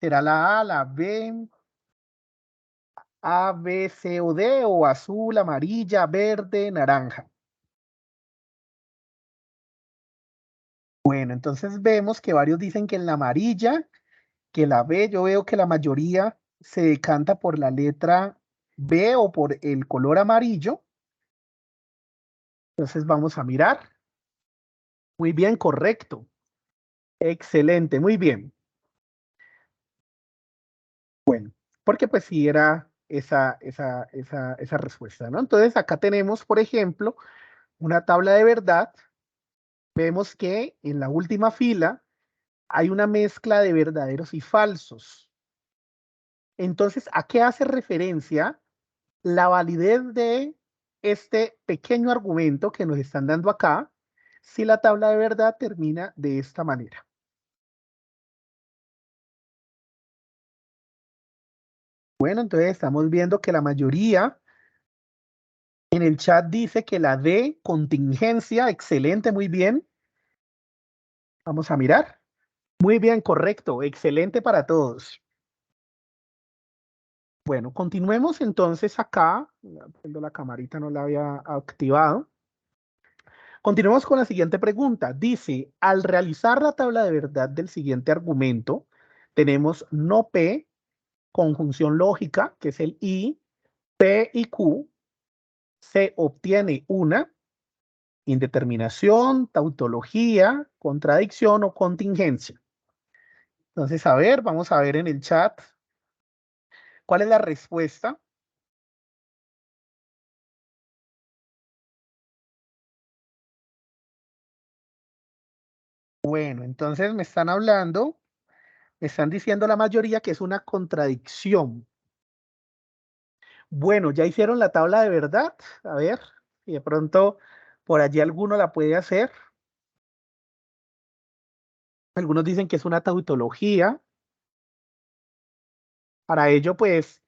Será la A, la B, A, B, C o D, o azul, amarilla, verde, naranja. Bueno, entonces vemos que varios dicen que en la amarilla, que la B, yo veo que la mayoría se decanta por la letra B o por el color amarillo. Entonces vamos a mirar. Muy bien, correcto. Excelente, muy bien. Bueno, porque pues sí era esa respuesta, ¿no? Entonces acá tenemos, por ejemplo, una tabla de verdad. Vemos que en la última fila hay una mezcla de verdaderos y falsos. Entonces, ¿a qué hace referencia la validez de este pequeño argumento que nos están dando acá si la tabla de verdad termina de esta manera? Bueno, entonces estamos viendo que la mayoría en el chat dice que la D, contingencia, excelente, muy bien. Vamos a mirar. Muy bien, correcto, excelente para todos. Bueno, continuemos entonces acá. La camarita no la había activado. Continuemos con la siguiente pregunta. Dice, al realizar la tabla de verdad del siguiente argumento, tenemos no P, conjunción lógica, que es el I, P y Q, se obtiene una indeterminación, tautología, contradicción o contingencia. Entonces, a ver, vamos a ver en el chat cuál es la respuesta. Bueno, entonces me están hablando, me están diciendo la mayoría que es una contradicción. Bueno, ya hicieron la tabla de verdad. A ver, si de pronto por allí alguno la puede hacer. Algunos dicen que es una tautología. Para ello, pues,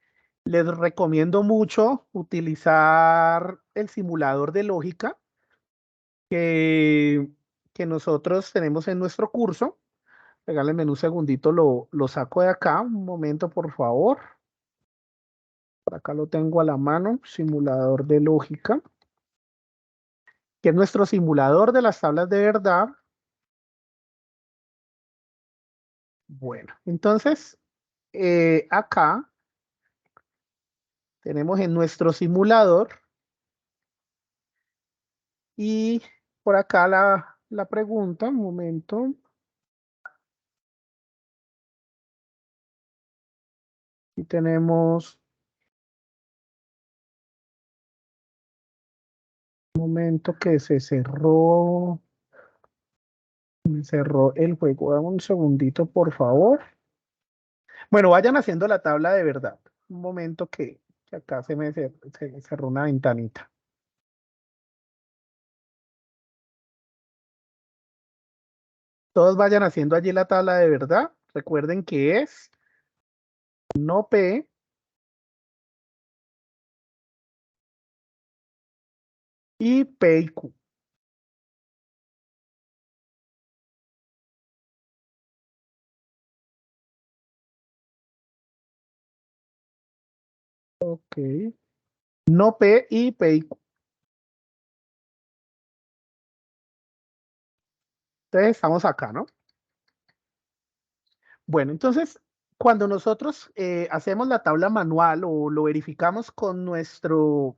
les recomiendo mucho utilizar el simulador de lógica que, que nosotros tenemos en nuestro curso. Regálenme un segundito, lo saco de acá. Un momento, por favor. Por acá lo tengo a la mano, simulador de lógica, que es nuestro simulador de las tablas de verdad. Bueno, entonces, acá tenemos en nuestro simulador y por acá la pregunta, un momento. Y tenemos un momento que se cerró. Me cerró el juego. Dame un segundito, por favor. Bueno, vayan haciendo la tabla de verdad. Un momento que acá se me cerró una ventanita. Todos vayan haciendo allí la tabla de verdad. Recuerden que es no P y P y Q. Ok. No P y P y Q. Entonces estamos acá, ¿no? Bueno, entonces, cuando nosotros hacemos la tabla manual o lo verificamos con nuestro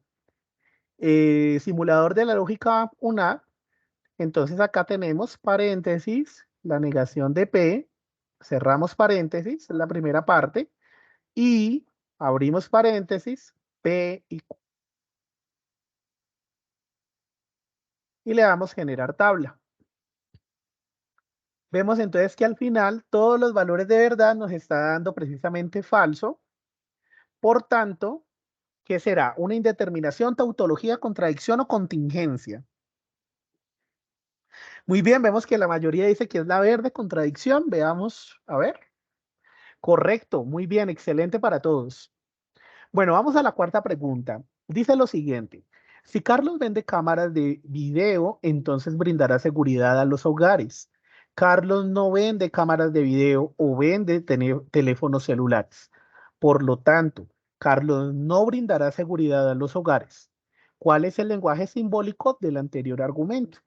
simulador de la lógica UNA, entonces acá tenemos paréntesis, la negación de P, cerramos paréntesis, es la primera parte, y abrimos paréntesis, P y Q. Y le damos generar tabla. Vemos entonces que al final todos los valores de verdad nos está dando precisamente falso. Por tanto, ¿qué será? Una indeterminación, tautología, contradicción o contingencia. Muy bien, vemos que la mayoría dice que es la verde, contradicción. Veamos, a ver. Correcto, muy bien, excelente para todos. Bueno, vamos a la cuarta pregunta. Dice lo siguiente. Si Carlos vende cámaras de video, entonces brindará seguridad a los hogares. Carlos no vende cámaras de video o vende teléfonos celulares. Por lo tanto, Carlos no brindará seguridad a los hogares. ¿Cuál es el lenguaje simbólico del anterior argumento?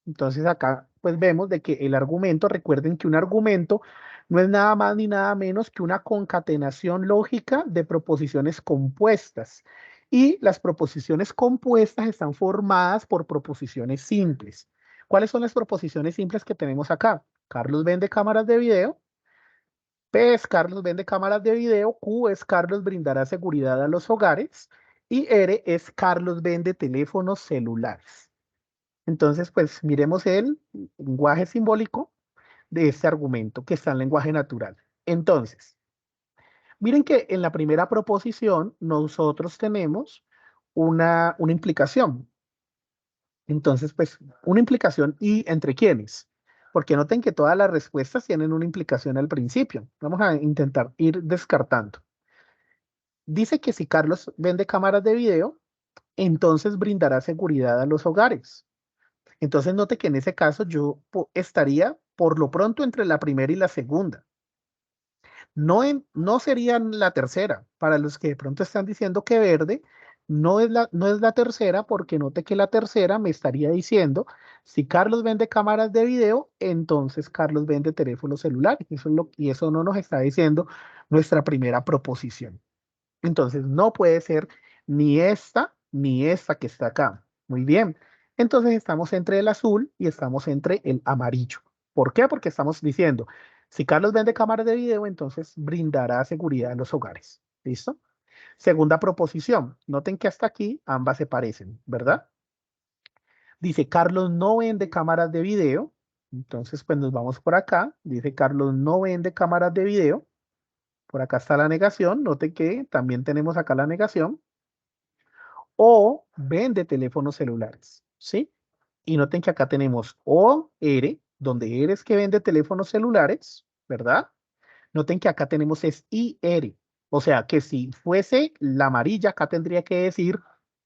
Entonces acá pues vemos de que el argumento, recuerden que un argumento no es nada más ni nada menos que una concatenación lógica de proposiciones compuestas. Y las proposiciones compuestas están formadas por proposiciones simples. ¿Cuáles son las proposiciones simples que tenemos acá? Carlos vende cámaras de video. P es Carlos vende cámaras de video. Q es Carlos brindará seguridad a los hogares. Y R es Carlos vende teléfonos celulares. Entonces, pues miremos el lenguaje simbólico de este argumento que está en lenguaje natural. Entonces, miren que en la primera proposición nosotros tenemos una implicación. Entonces, pues, una implicación y entre quiénes. Porque noten que todas las respuestas tienen una implicación al principio. Vamos a intentar ir descartando. Dice que si Carlos vende cámaras de video, entonces brindará seguridad a los hogares. Entonces note que en ese caso yo estaría por lo pronto entre la primera y la segunda. No serían la tercera. Para los que de pronto están diciendo que verde, no es la tercera, porque note que la tercera me estaría diciendo, si Carlos vende cámaras de video, entonces Carlos vende teléfonos celulares. Y eso no nos está diciendo nuestra primera proposición. Entonces no puede ser ni esta que está acá. Muy bien. Entonces estamos entre el azul y estamos entre el amarillo. ¿Por qué? Porque estamos diciendo, si Carlos vende cámaras de video, entonces brindará seguridad en los hogares. ¿Listo? Segunda proposición. Noten que hasta aquí ambas se parecen, ¿verdad? Dice, Carlos no vende cámaras de video. Entonces, pues nos vamos por acá. Dice, Carlos no vende cámaras de video. Por acá está la negación. Noten que también tenemos acá la negación. O vende teléfonos celulares, ¿sí? Y noten que acá tenemos OR, donde eres que vende teléfonos celulares, ¿verdad? Noten que acá tenemos es IR. O sea que si fuese la amarilla, acá tendría que decir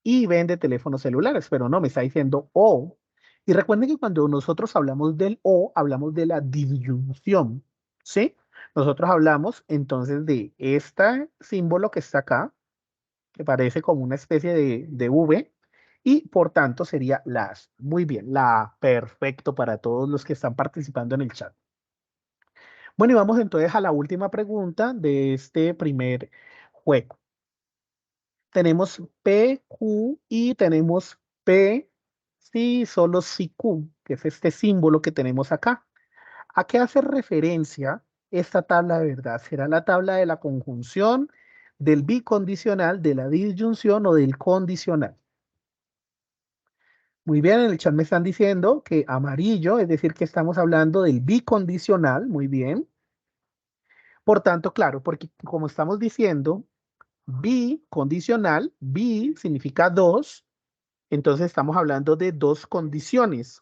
y vende teléfonos celulares, pero no, me está diciendo O. Y recuerden que cuando nosotros hablamos del O, hablamos de la disyunción, ¿sí? Nosotros hablamos entonces de este símbolo que está acá, que parece como una especie de V, y por tanto sería las. Muy bien, la A. Perfecto para todos los que están participando en el chat. Bueno, y vamos entonces a la última pregunta de este primer juego. Tenemos P, Q y tenemos P, sí, solo si Q, que es este símbolo que tenemos acá. ¿A qué hace referencia esta tabla de verdad? ¿Será la tabla de la conjunción, del bicondicional, de la disyunción o del condicional? Muy bien, en el chat me están diciendo que amarillo, es decir, que estamos hablando del bicondicional. Muy bien. Por tanto, claro, porque como estamos diciendo, bicondicional, bi significa dos, entonces estamos hablando de dos condiciones.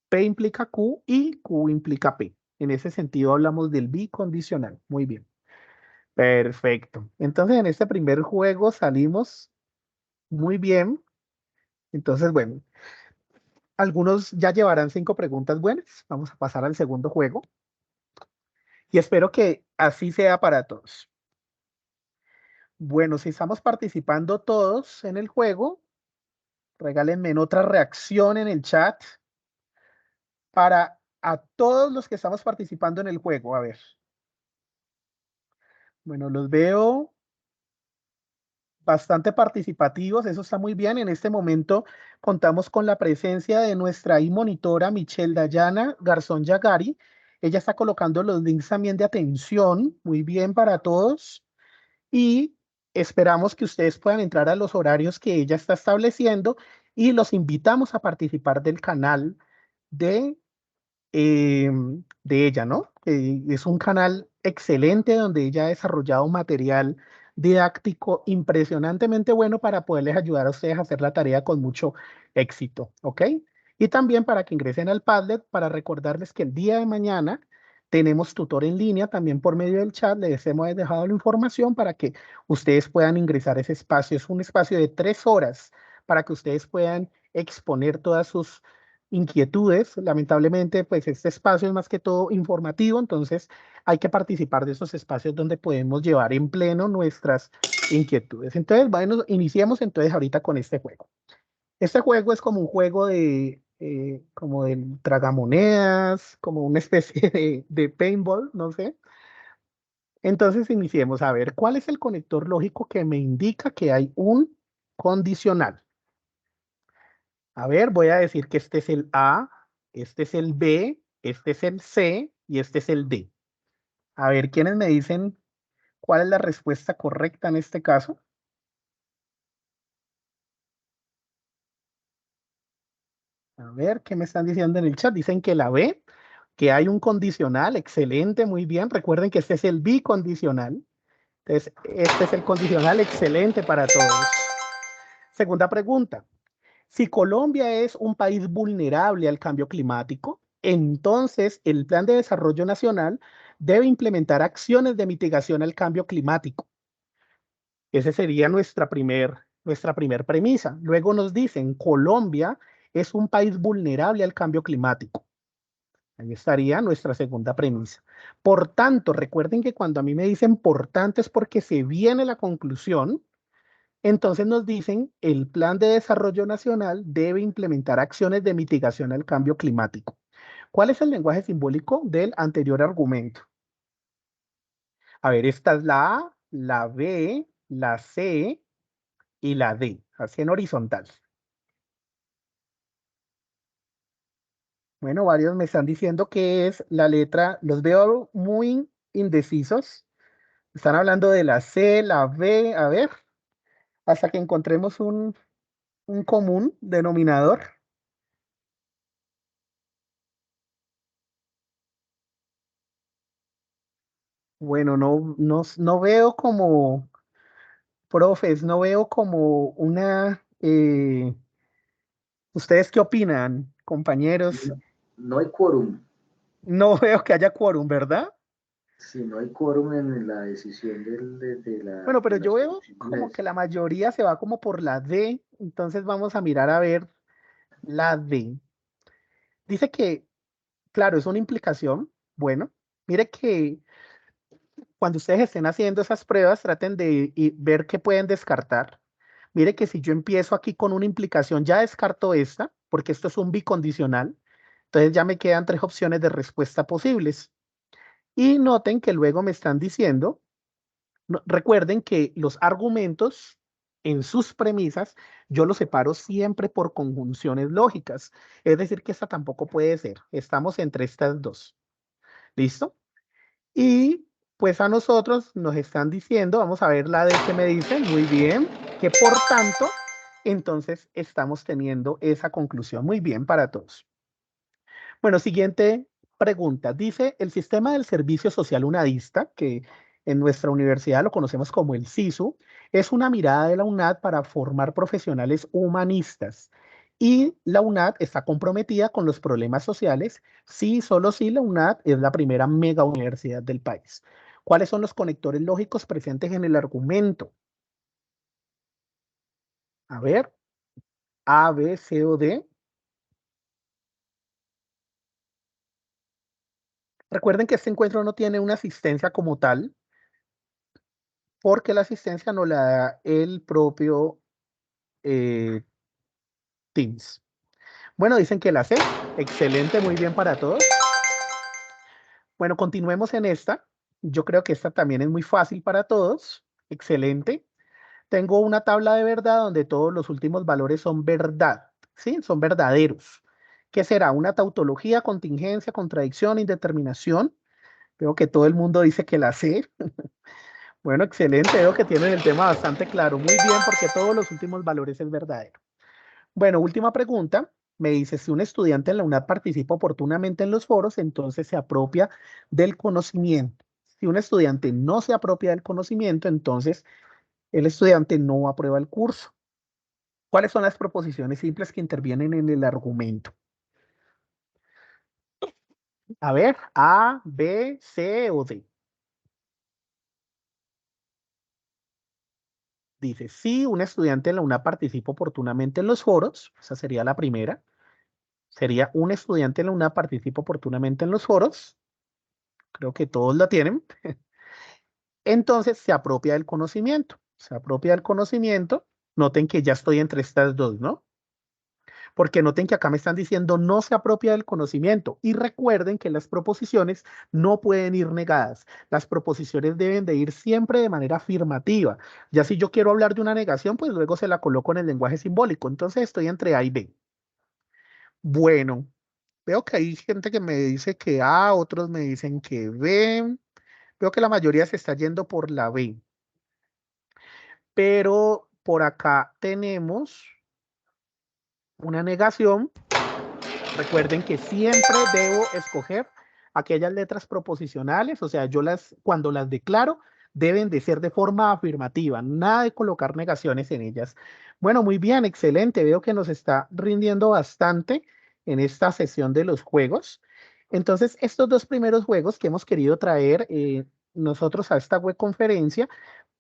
P implica Q y Q implica P. En ese sentido hablamos del bicondicional. Muy bien. Perfecto. Entonces en este primer juego salimos muy bien. Entonces, bueno, algunos ya llevarán 5 preguntas buenas. Vamos a pasar al segundo juego. Y espero que así sea para todos. Bueno, si estamos participando todos en el juego, regálenme otra reacción en el chat para a todos los que estamos participando en el juego. A ver. Bueno, los veo bastante participativos, eso está muy bien. En este momento contamos con la presencia de nuestra monitora Michelle Dayana Garzón Yagari. Ella está colocando los links también de atención, muy bien para todos. Y esperamos que ustedes puedan entrar a los horarios que ella está estableciendo y los invitamos a participar del canal de de ella, ¿no? Es un canal excelente donde ella ha desarrollado material didáctico impresionantemente bueno para poderles ayudar a ustedes a hacer la tarea con mucho éxito, ¿ok? Y también para que ingresen al Padlet, para recordarles que el día de mañana tenemos tutor en línea también por medio del chat. Les hemos dejado la información para que ustedes puedan ingresar a ese espacio. Es un espacio de 3 horas para que ustedes puedan exponer todas sus inquietudes. Lamentablemente, pues este espacio es más que todo informativo, entonces hay que participar de esos espacios donde podemos llevar en pleno nuestras inquietudes. Entonces, bueno, iniciemos entonces ahorita con este juego. Este juego es como un juego como del tragamonedas, como una especie de paintball, no sé. Entonces iniciemos a ver, ¿cuál es el conector lógico que me indica que hay un condicional. A ver, voy a decir que este es el A, este es el B, este es el C y este es el D. A ver, ¿quiénes me dicen cuál es la respuesta correcta en este caso? A ver, ¿qué me están diciendo en el chat? Dicen que la B, que hay un condicional. Excelente, muy bien. Recuerden que este es el bicondicional. Entonces, este es el condicional. Excelente para todos. Segunda pregunta. Si Colombia es un país vulnerable al cambio climático, entonces el Plan de Desarrollo Nacional debe implementar acciones de mitigación al cambio climático. Esa sería nuestra primer premisa. Luego nos dicen, Colombia es un país vulnerable al cambio climático. Ahí estaría nuestra segunda premisa. Por tanto, recuerden que cuando a mí me dicen por tanto es porque se viene la conclusión. Entonces nos dicen, el Plan de Desarrollo Nacional debe implementar acciones de mitigación al cambio climático. ¿Cuál es el lenguaje simbólico del anterior argumento? A ver, esta es la A, la B, la C y la D, así en horizontal. Bueno, varios me están diciendo que es la letra, los veo muy indecisos. Están hablando de la C, la B, a ver, hasta que encontremos un común denominador. Bueno, no veo como, profes, no veo como una... ¿ustedes qué opinan, compañeros? No, no hay quórum. No veo que haya quórum, ¿verdad? Si no hay quórum en la decisión Bueno, pero de yo las veo como comisiones. que la mayoría se va como por la D, entonces vamos a mirar a ver la D. Dice que, claro, es una implicación. Bueno, mire que cuando ustedes estén haciendo esas pruebas, traten de ver qué pueden descartar. Mire que si yo empiezo aquí con una implicación, ya descarto esta, porque esto es un bicondicional. Entonces ya me quedan tres opciones de respuesta posibles. Y noten que luego me están diciendo, recuerden que los argumentos en sus premisas, yo los separo siempre por conjunciones lógicas. Es decir, que esta tampoco puede ser. Estamos entre estas dos. ¿Listo? Y pues a nosotros nos están diciendo, vamos a ver la de que me dicen, muy bien, que por tanto, entonces estamos teniendo esa conclusión. Muy bien para todos. Bueno, siguiente pregunta. Dice, el sistema del servicio social unadista, que en nuestra universidad lo conocemos como el SISU, es una mirada de la UNAD para formar profesionales humanistas. Y la UNAD está comprometida con los problemas sociales. Sí, solo sí, la UNAD es la primera mega universidad del país. ¿Cuáles son los conectores lógicos presentes en el argumento? A ver, A, B, C o D. Recuerden que este encuentro no tiene una asistencia como tal, porque la asistencia no la da el propio eh, Teams. Bueno, dicen que la C. Excelente, muy bien para todos. Bueno, continuemos en esta. Yo creo que esta también es muy fácil para todos. Excelente. Tengo una tabla de verdad donde todos los últimos valores son verdad, ¿sí? Son verdaderos. ¿Qué será? Una tautología, contingencia, contradicción, indeterminación. Veo que todo el mundo dice que la C. Bueno, excelente. Veo que tienen el tema bastante claro. Muy bien, porque todos los últimos valores es verdadero. Bueno, última pregunta. Me dice, si un estudiante en la UNAD participa oportunamente en los foros, entonces se apropia del conocimiento. Si un estudiante no se apropia del conocimiento, entonces el estudiante no aprueba el curso. ¿Cuáles son las proposiciones simples que intervienen en el argumento? A ver, A, B, C o D. Dice, si un estudiante en la UNAD participa oportunamente en los foros, esa sería la primera. Sería un estudiante en la UNAD participa oportunamente en los foros. Creo que todos la tienen. Entonces se apropia del conocimiento. Se apropia del conocimiento. Noten que ya estoy entre estas dos, ¿no? porque noten que acá me están diciendo no se apropia del conocimiento. Y recuerden que las proposiciones no pueden ir negadas. Las proposiciones deben de ir siempre de manera afirmativa. Ya si yo quiero hablar de una negación, pues luego se la coloco en el lenguaje simbólico. Entonces estoy entre A y B. Bueno, veo que hay gente que me dice que A, otros me dicen que B. Veo que la mayoría se está yendo por la B. Pero por acá tenemos una negación. Recuerden que siempre debo escoger aquellas letras proposicionales, o sea, cuando las declaro, deben de ser de forma afirmativa, nada de colocar negaciones en ellas. Bueno, muy bien, excelente. Veo que nos está rindiendo bastante en esta sesión de los juegos. Entonces, estos dos primeros juegos que hemos querido traer nosotros a esta web conferencia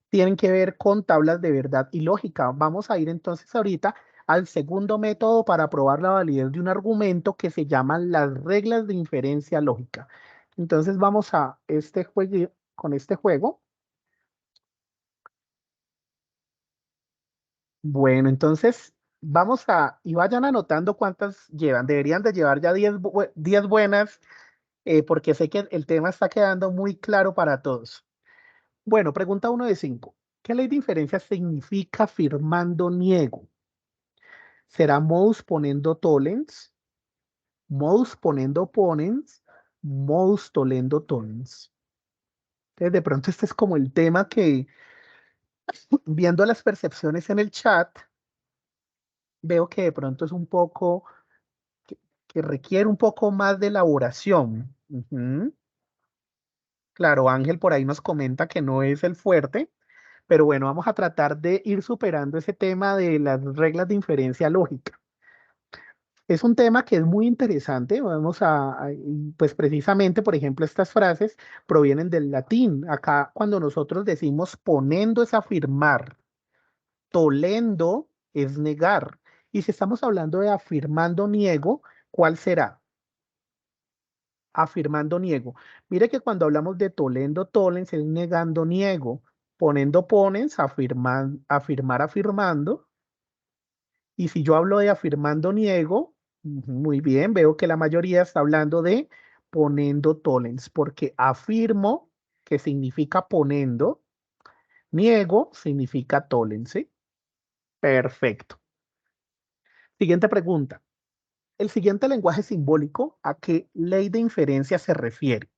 tienen que ver con tablas de verdad y lógica. Vamos a ir entonces ahorita al segundo método para probar la validez de un argumento que se llaman las reglas de inferencia lógica. Entonces vamos a este juego, con este juego. Bueno, entonces y vayan anotando cuántas llevan. Deberían de llevar ya 10 buenas, porque sé que el tema está quedando muy claro para todos. Bueno, pregunta 1 de 5. ¿Qué ley de inferencia significa afirmando niego? ¿Será modus ponendo tollens, modus ponendo ponens, modus tollendo tollens? Entonces, de pronto este es como el tema que, viendo las percepciones en el chat, veo que de pronto es un poco, que, que requiere un poco más de elaboración. Ujú. Claro, Ángel por ahí nos comenta que no es el fuerte, pero bueno, vamos a tratar de ir superando ese tema de las reglas de inferencia lógica. Es un tema que es muy interesante. Y pues precisamente, por ejemplo, estas frases provienen del latín. Acá, cuando nosotros decimos ponendo es afirmar, tolendo es negar. Y si estamos hablando de afirmando niego, ¿cuál será? Afirmando niego. Mire que cuando hablamos de tolendo tolens es negando niego, poniendo ponens, afirmar afirmando. Y si yo hablo de afirmando niego, muy bien, veo que la mayoría está hablando de ponendo tollens, porque afirmo, que significa ponendo, niego significa tollens, ¿sí? Perfecto. Siguiente pregunta. El siguiente lenguaje simbólico, ¿a qué ley de inferencia se refiere?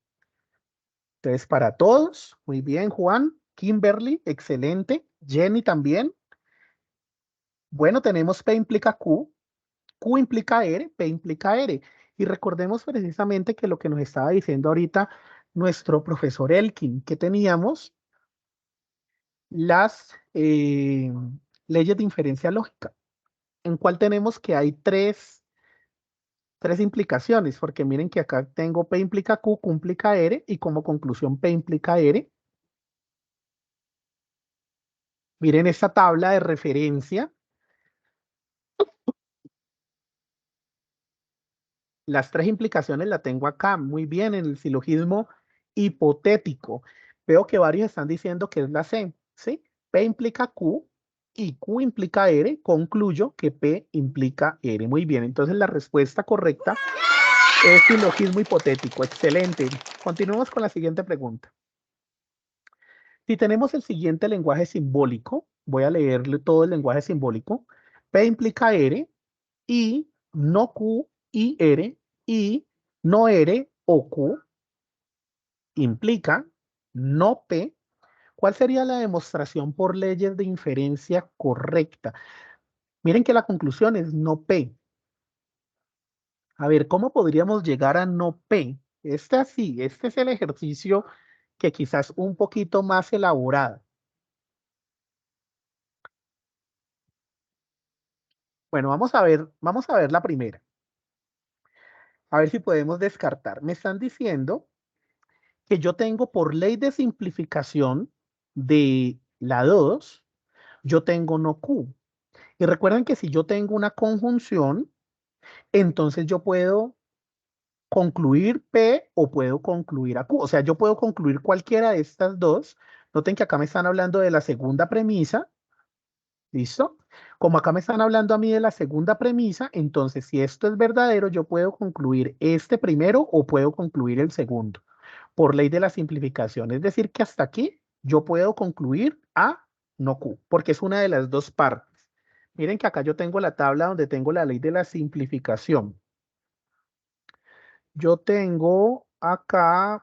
Entonces, para todos, muy bien, Juan, Kimberly, excelente, Jenny también. Bueno, tenemos P implica Q, Q implica R, P implica R. Y recordemos precisamente que lo que nos estaba diciendo ahorita nuestro profesor Elkin, que teníamos las leyes de inferencia lógica, en cual tenemos que hay tres implicaciones, porque miren que acá tengo P implica Q, Q implica R, y como conclusión P implica R. Miren esta tabla de referencia. Las tres implicaciones la tengo acá, muy bien, en el silogismo hipotético. Veo que varios están diciendo que es la C, ¿sí? P implica Q y Q implica R. Concluyo que P implica R. Muy bien, entonces la respuesta correcta es silogismo hipotético. Excelente. Continuemos con la siguiente pregunta. Si tenemos el siguiente lenguaje simbólico, voy a leerle todo el lenguaje simbólico. P implica R, y no Q y R, y no R o Q implica no P. ¿Cuál sería la demostración por leyes de inferencia correcta? Miren que la conclusión es no P. A ver, ¿cómo podríamos llegar a no P? Este es el ejercicio que quizás un poquito más elaborado. Bueno, vamos a ver la primera. A ver si podemos descartar. Me están diciendo que yo tengo por ley de simplificación de la 2, yo tengo no Q. Y recuerden que si yo tengo una conjunción, entonces yo puedo concluir P o puedo concluir a Q. O sea, yo puedo concluir cualquiera de estas dos. Noten que acá me están hablando de la segunda premisa, ¿Listo? Como acá me están hablando a mí de la segunda premisa, entonces si esto es verdadero, yo puedo concluir este primero o puedo concluir el segundo, por ley de la simplificación. Es decir, que hasta aquí yo puedo concluir A, no Q, porque es una de las dos partes. Miren que acá yo tengo la tabla donde tengo la ley de la simplificación. Yo tengo acá,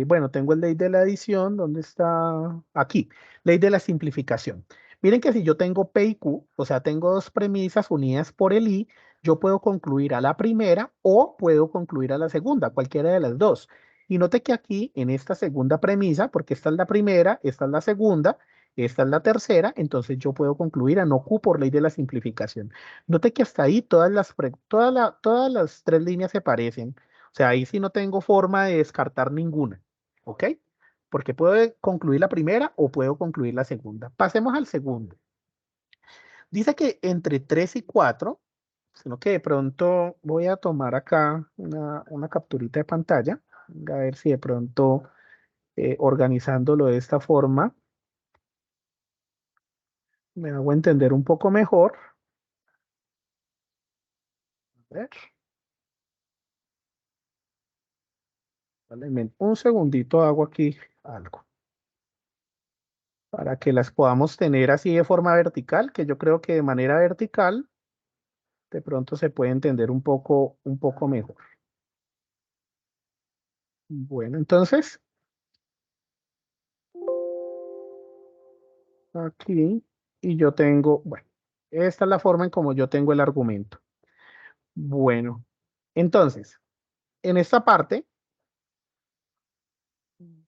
bueno, tengo el ley de la adición, ¿dónde está? Aquí, ley de la simplificación. Miren que si yo tengo P y Q, o sea, tengo dos premisas unidas por el I, yo puedo concluir a la primera o puedo concluir a la segunda, cualquiera de las dos. Y note que aquí, en esta segunda premisa, porque esta es la primera, esta es la segunda, esta es la tercera, entonces yo puedo concluir a no Q por ley de la simplificación. Note que hasta ahí todas las tres líneas se parecen. O sea, ahí sí no tengo forma de descartar ninguna, ¿ok? Porque puedo concluir la primera o puedo concluir la segunda. Pasemos al segundo. Dice que entre 3 y 4, sino que de pronto voy a tomar acá una capturita de pantalla, a ver si de pronto organizándolo de esta forma me hago entender un poco mejor. A ver, dale, un segundito hago aquí algo para que las podamos tener así de forma vertical, que yo creo que de manera vertical de pronto se puede entender un poco mejor. Bueno, entonces, aquí, y yo tengo, bueno, esta es la forma en como yo tengo el argumento. Bueno, entonces, en esta parte,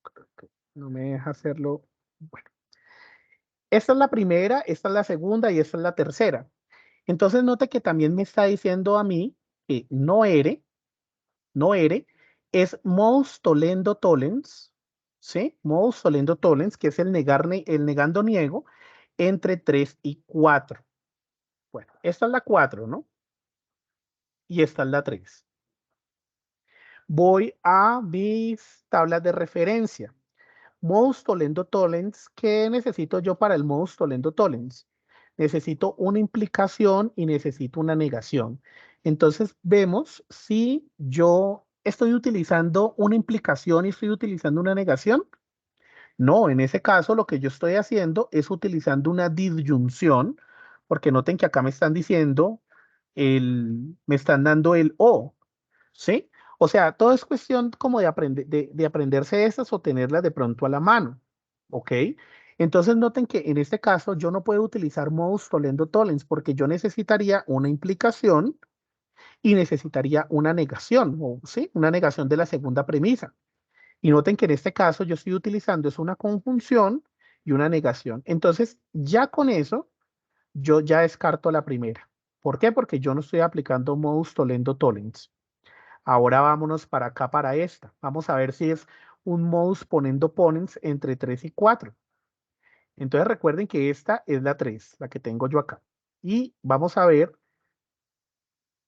creo que no me deja hacerlo. Bueno, esta es la primera, esta es la segunda y esta es la tercera. Entonces, note que también me está diciendo a mí que no ere, es mos tollendo tollens, ¿sí? Mos tollendo tollens, que es el negando niego, entre 3 y 4. Bueno, esta es la 4, ¿no? Y esta es la 3. Voy a mis tablas de referencia. Modus tollendo tollens, ¿qué necesito yo para el modus tollendo tollens? Necesito una implicación y necesito una negación. Entonces vemos si yo estoy utilizando una implicación y estoy utilizando una negación. No, en ese caso lo que yo estoy haciendo es utilizando una disyunción, porque noten que acá me están diciendo, me están dando el o, ¿sí? O sea, todo es cuestión como de, de aprenderse estas o tenerlas de pronto a la mano, ¿ok? Entonces noten que en este caso yo no puedo utilizar modus tollendo tollens porque yo necesitaría una implicación y necesitaría una negación, ¿sí? Una negación de la segunda premisa. Y noten que en este caso yo estoy utilizando es una conjunción y una negación. Entonces, ya con eso, yo ya descarto la primera. ¿Por qué? Porque yo no estoy aplicando modus tollendo tollens. Ahora vámonos para acá, para esta. Vamos a ver si es un modus ponendo ponens entre 3 y 4. Entonces recuerden que esta es la 3, la que tengo yo acá. Y vamos a ver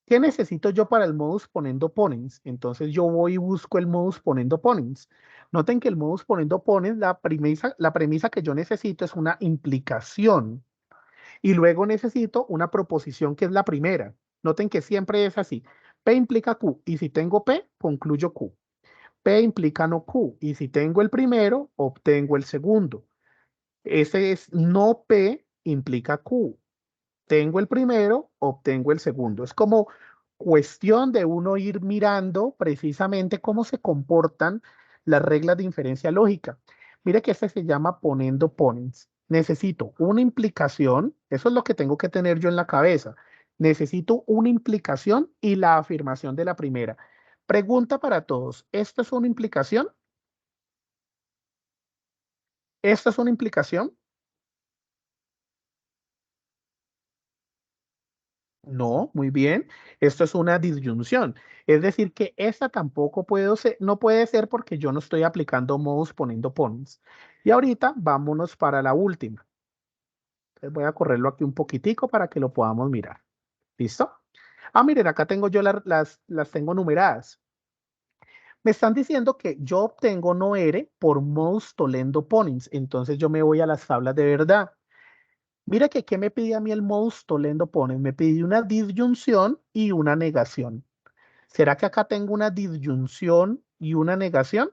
qué necesito yo para el modus ponendo ponens. Entonces yo voy y busco el modus ponendo ponens. Noten que el modus ponendo ponens, la premisa que yo necesito es una implicación. Y luego necesito una proposición que es la primera. Noten que siempre es así. P implica Q. Y si tengo P, concluyo Q. P implica no Q. Y si tengo el primero, obtengo el segundo. Ese es no P implica Q. Tengo el primero, obtengo el segundo. Es como cuestión de uno ir mirando precisamente cómo se comportan las reglas de inferencia lógica. Mire que este se llama poniendo ponens. Necesito una implicación, eso es lo que tengo que tener yo en la cabeza. Necesito una implicación y la afirmación de la primera. Pregunta para todos, ¿esto es una implicación? ¿Esto es una implicación? No, muy bien. Esto es una disyunción. Es decir, que esta tampoco no puede ser porque yo no estoy aplicando modus poniendo ponens. Y ahorita vámonos para la última. Entonces voy a correrlo aquí un poquitico para que lo podamos mirar. ¿Listo? Ah, miren, acá tengo yo las tengo numeradas. Me están diciendo que yo obtengo noere por modus tollendo ponens. Entonces yo me voy a las tablas de verdad. Mira que ¿qué me pide a mí el modus tollendo ponens? Me pide una disyunción y una negación. ¿Será que acá tengo una disyunción y una negación?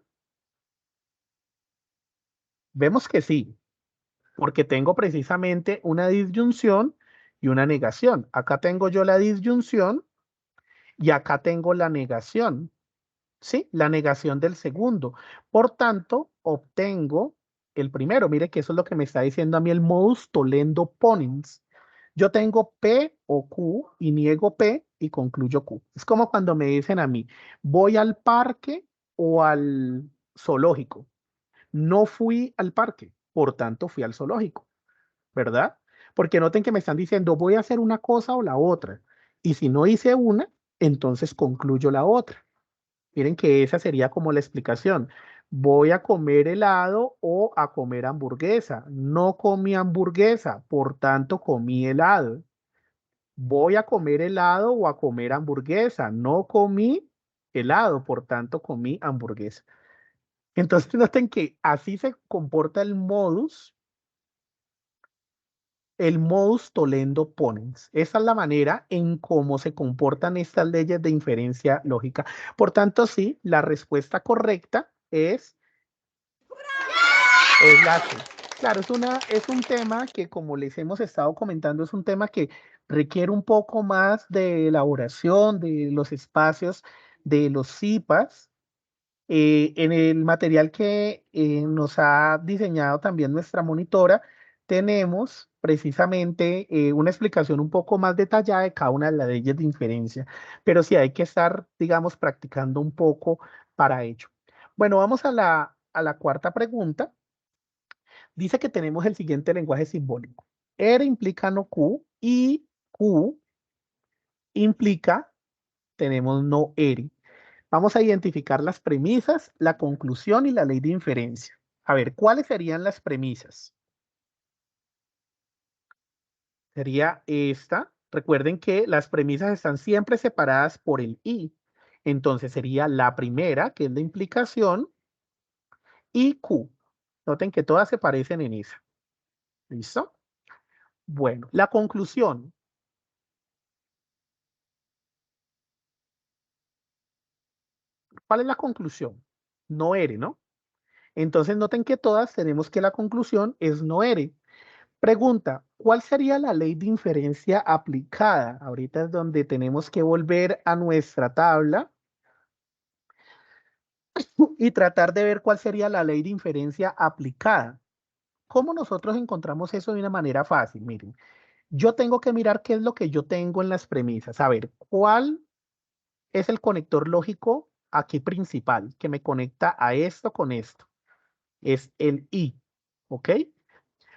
Vemos que sí, porque tengo precisamente una disyunción y una negación. Acá tengo yo la disyunción y acá tengo la negación. ¿Sí? La negación del segundo. Por tanto, obtengo el primero. Mire que eso es lo que me está diciendo a mí el modus tollendo ponens. Yo tengo P o Q y niego P y concluyo Q. Es como cuando me dicen a mí, voy al parque o al zoológico. No fui al parque, por tanto fui al zoológico, ¿verdad? Porque noten que me están diciendo, voy a hacer una cosa o la otra. Y si no hice una, entonces concluyo la otra. Miren que esa sería como la explicación. Voy a comer helado o a comer hamburguesa. No comí hamburguesa, por tanto comí helado. Voy a comer helado o a comer hamburguesa. No comí helado, por tanto comí hamburguesa. Entonces noten que así se comporta el modus tollendo ponens. Esa es la manera en cómo se comportan estas leyes de inferencia lógica. Por tanto, sí, la respuesta correcta es la C. Claro, es un tema que, como les hemos estado comentando, es un tema que requiere un poco más de elaboración de los espacios de los CIPAs. En el material que nos ha diseñado también nuestra monitora, tenemos precisamente una explicación un poco más detallada de cada una de las leyes de inferencia, pero sí hay que estar, digamos, practicando un poco para ello. Bueno, vamos a la cuarta pregunta. Dice que tenemos el siguiente lenguaje simbólico. R implica no Q y Q implica tenemos no R. Vamos a identificar las premisas, la conclusión y la ley de inferencia. A ver, ¿cuáles serían las premisas? Sería esta. Recuerden que las premisas están siempre separadas por el I. Entonces sería la primera, que es la implicación, y Q. Noten que todas se parecen en esa. ¿Listo? Bueno, la conclusión. ¿Cuál es la conclusión? No R, ¿no? Entonces noten que todas tenemos que la conclusión es no R. Pregunta, ¿cuál sería la ley de inferencia aplicada? Ahorita es donde tenemos que volver a nuestra tabla y tratar de ver cuál sería la ley de inferencia aplicada. ¿Cómo nosotros encontramos eso de una manera fácil? Miren, yo tengo que mirar qué es lo que yo tengo en las premisas. A ver, ¿cuál es el conector lógico aquí principal que me conecta a esto con esto? Es el I, ¿ok?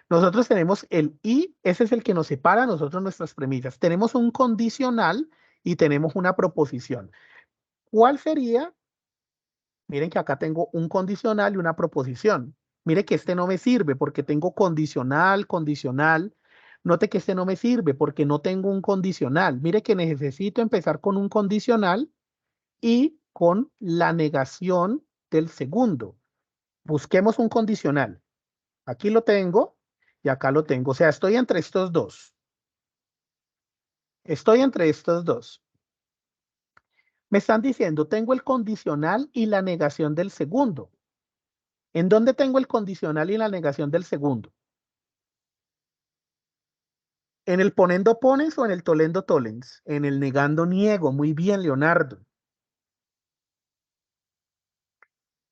Nosotros tenemos el y, ese es el que nos separa a nosotros nuestras premisas. Tenemos un condicional y tenemos una proposición. ¿Cuál sería? Miren que acá tengo un condicional y una proposición. Mire que este no me sirve porque tengo condicional, condicional. Note que este no me sirve porque no tengo un condicional. Mire que necesito empezar con un condicional y con la negación del segundo. Busquemos un condicional. Aquí lo tengo y acá lo tengo. O sea, estoy entre estos dos. Estoy entre estos dos. Me están diciendo, tengo el condicional y la negación del segundo. ¿En dónde tengo el condicional y la negación del segundo? ¿En el ponendo pones o en el tolendo tolens? En el negando niego. Muy bien, Leonardo.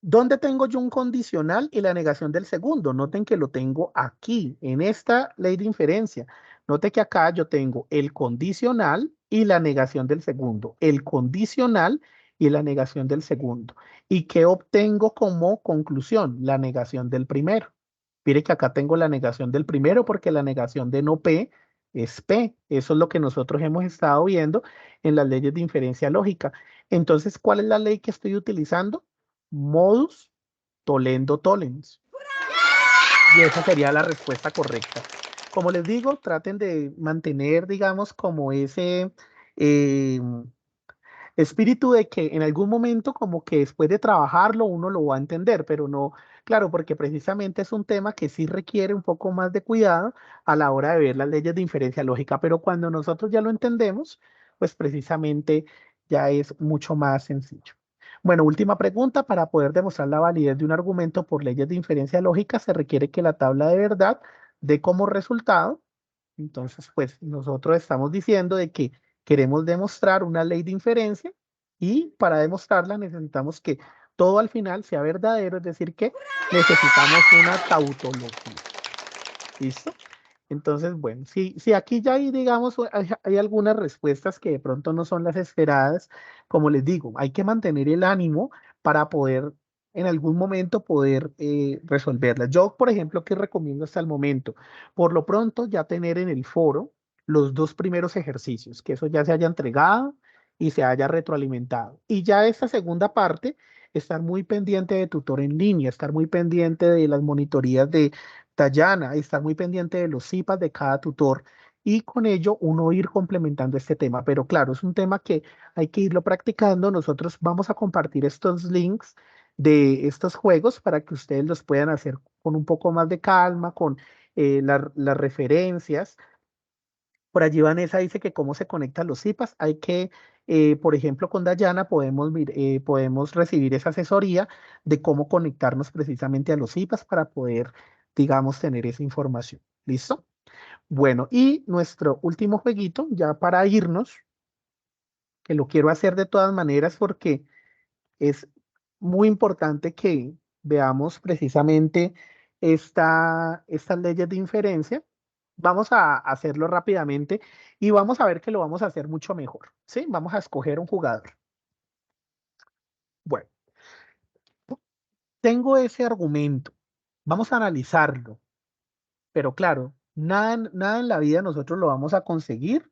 ¿Dónde tengo yo un condicional y la negación del segundo? Noten que lo tengo aquí, en esta ley de inferencia. Note que acá yo tengo el condicional y la negación del segundo. El condicional y la negación del segundo. ¿Y qué obtengo como conclusión? La negación del primero. Mire que acá tengo la negación del primero porque la negación de no P es P. Eso es lo que nosotros hemos estado viendo en las leyes de inferencia lógica. Entonces, ¿cuál es la ley que estoy utilizando? Modus tollendo tollens. Y esa sería la respuesta correcta. Como les digo, traten de mantener, digamos, como ese eh, espíritu de que en algún momento, como que después de trabajarlo, uno lo va a entender, pero no, Claro, porque precisamente es un tema que sí requiere un poco más de cuidado a la hora de ver las leyes de inferencia lógica, pero cuando nosotros ya lo entendemos, pues precisamente ya es mucho más sencillo. Bueno, última pregunta. Para poder demostrar la validez de un argumento por leyes de inferencia lógica, se requiere que la tabla de verdad dé como resultado. Entonces, pues nosotros estamos diciendo de que queremos demostrar una ley de inferencia y para demostrarla necesitamos que todo al final sea verdadero, es decir, que necesitamos una tautología. ¿Listo? Entonces, bueno, si aquí ya hay, digamos, hay algunas respuestas que de pronto no son las esperadas, como les digo, hay que mantener el ánimo para poder en algún momento poder resolverlas. Yo, por ejemplo, ¿qué recomiendo hasta el momento? Por lo pronto, ya tener en el foro los dos primeros ejercicios, que eso ya se haya entregado y se haya retroalimentado. Y ya esta segunda parte, estar muy pendiente de tutor en línea, estar muy pendiente de las monitorías de Dayana, estar muy pendiente de los CIPAs de cada tutor y con ello uno ir complementando este tema. Pero claro, es un tema que hay que irlo practicando. Nosotros vamos a compartir estos links de estos juegos para que ustedes los puedan hacer con un poco más de calma, con las referencias. Por allí Vanessa dice que cómo se conectan los CIPAs. Hay que, por ejemplo, con Dayana podemos recibir esa asesoría de cómo conectarnos precisamente a los CIPAs para poder, digamos, tener esa información. ¿Listo? Bueno, y nuestro último jueguito, ya para irnos, que lo quiero hacer de todas maneras porque es muy importante que veamos precisamente estas leyes de inferencia. Vamos a hacerlo rápidamente y vamos a ver que lo vamos a hacer mucho mejor, ¿sí? Vamos a escoger un jugador. Bueno, tengo ese argumento. Vamos a analizarlo, pero claro, nada en la vida nosotros lo vamos a conseguir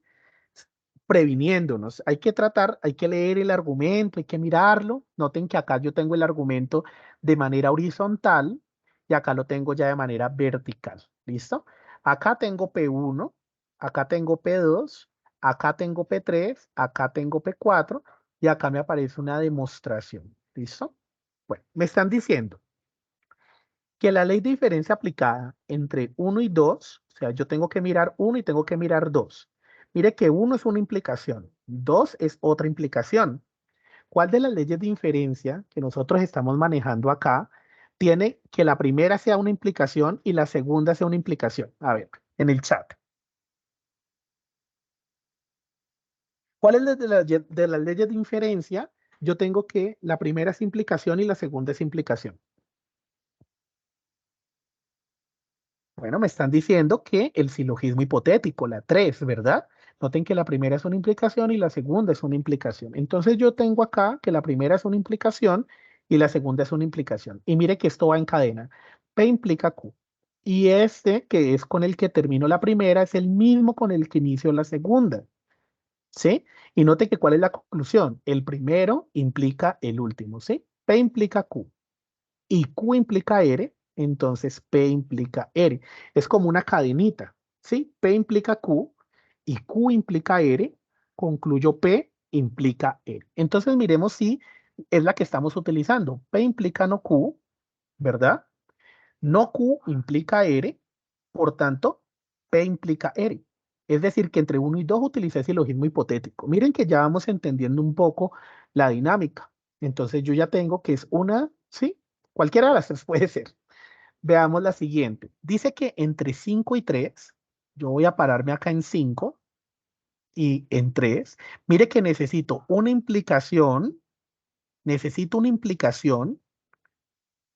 previniéndonos. Hay que tratar, hay que leer el argumento, hay que mirarlo. Noten que acá yo tengo el argumento de manera horizontal y acá lo tengo ya de manera vertical. ¿Listo? Acá tengo P1, acá tengo P2, acá tengo P3, acá tengo P4 y acá me aparece una demostración. ¿Listo? Bueno, me están diciendo que la ley de diferencia aplicada entre 1 y 2, o sea, yo tengo que mirar 1 y tengo que mirar 2. Mire que 1 es una implicación, 2 es otra implicación. ¿Cuál de las leyes de inferencia que nosotros estamos manejando acá tiene que la primera sea una implicación y la segunda sea una implicación? A ver, en el chat. ¿Cuál es de las leyes de inferencia? Yo tengo que la primera es implicación y la segunda es implicación. Bueno, me están diciendo que el silogismo hipotético, la 3, ¿verdad? Noten que la primera es una implicación y la segunda es una implicación. Entonces yo tengo acá que la primera es una implicación y la segunda es una implicación. Y mire que esto va en cadena. P implica Q. Y este, que es con el que termino la primera, es el mismo con el que inicio la segunda. ¿Sí? Y note que cuál es la conclusión. El primero implica el último, ¿sí? P implica Q y Q implica R, entonces P implica R. Es como una cadenita, ¿sí? P implica Q y Q implica R, concluyo P implica R. Entonces miremos si es la que estamos utilizando. P implica no Q, ¿verdad? No Q implica R, por tanto, P implica R. Es decir, que entre 1 y 2 utilicé silogismo hipotético. Miren que ya vamos entendiendo un poco la dinámica. Entonces yo ya tengo que es una, ¿sí? Cualquiera de las tres puede ser. Veamos la siguiente. Dice que entre 5 y 3, yo voy a pararme acá en 5 y en 3. Mire que necesito una implicación,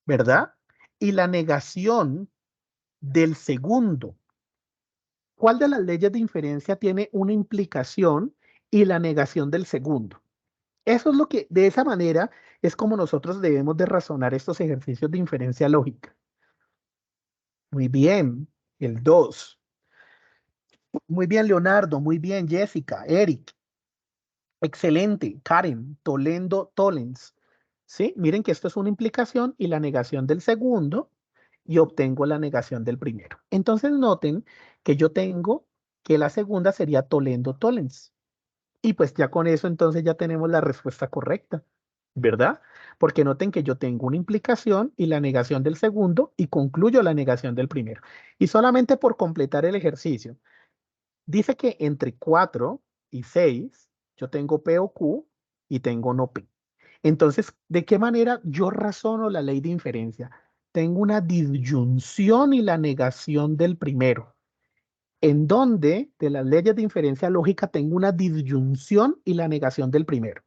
¿verdad? Y la negación del segundo. ¿Cuál de las leyes de inferencia tiene una implicación y la negación del segundo? Eso es lo que, de esa manera, es como nosotros debemos de razonar estos ejercicios de inferencia lógica. Muy bien, el 2. Muy bien, Leonardo. Muy bien, Jessica, Eric. Excelente, Karen, Tolendo, Tollens. ¿Sí? Miren que esto es una implicación y la negación del segundo y obtengo la negación del primero. Entonces noten que yo tengo que la segunda sería Tolendo, Tollens. Y pues ya con eso entonces ya tenemos la respuesta correcta, ¿verdad? porque noten que yo tengo una implicación y la negación del segundo y concluyo la negación del primero. Y solamente por completar el ejercicio, dice que entre 4 y 6 yo tengo P o Q y tengo no P. Entonces, ¿de qué manera yo razono la ley de inferencia? Tengo una disyunción y la negación del primero. ¿En donde de las leyes de inferencia lógica tengo una disyunción y la negación del primero?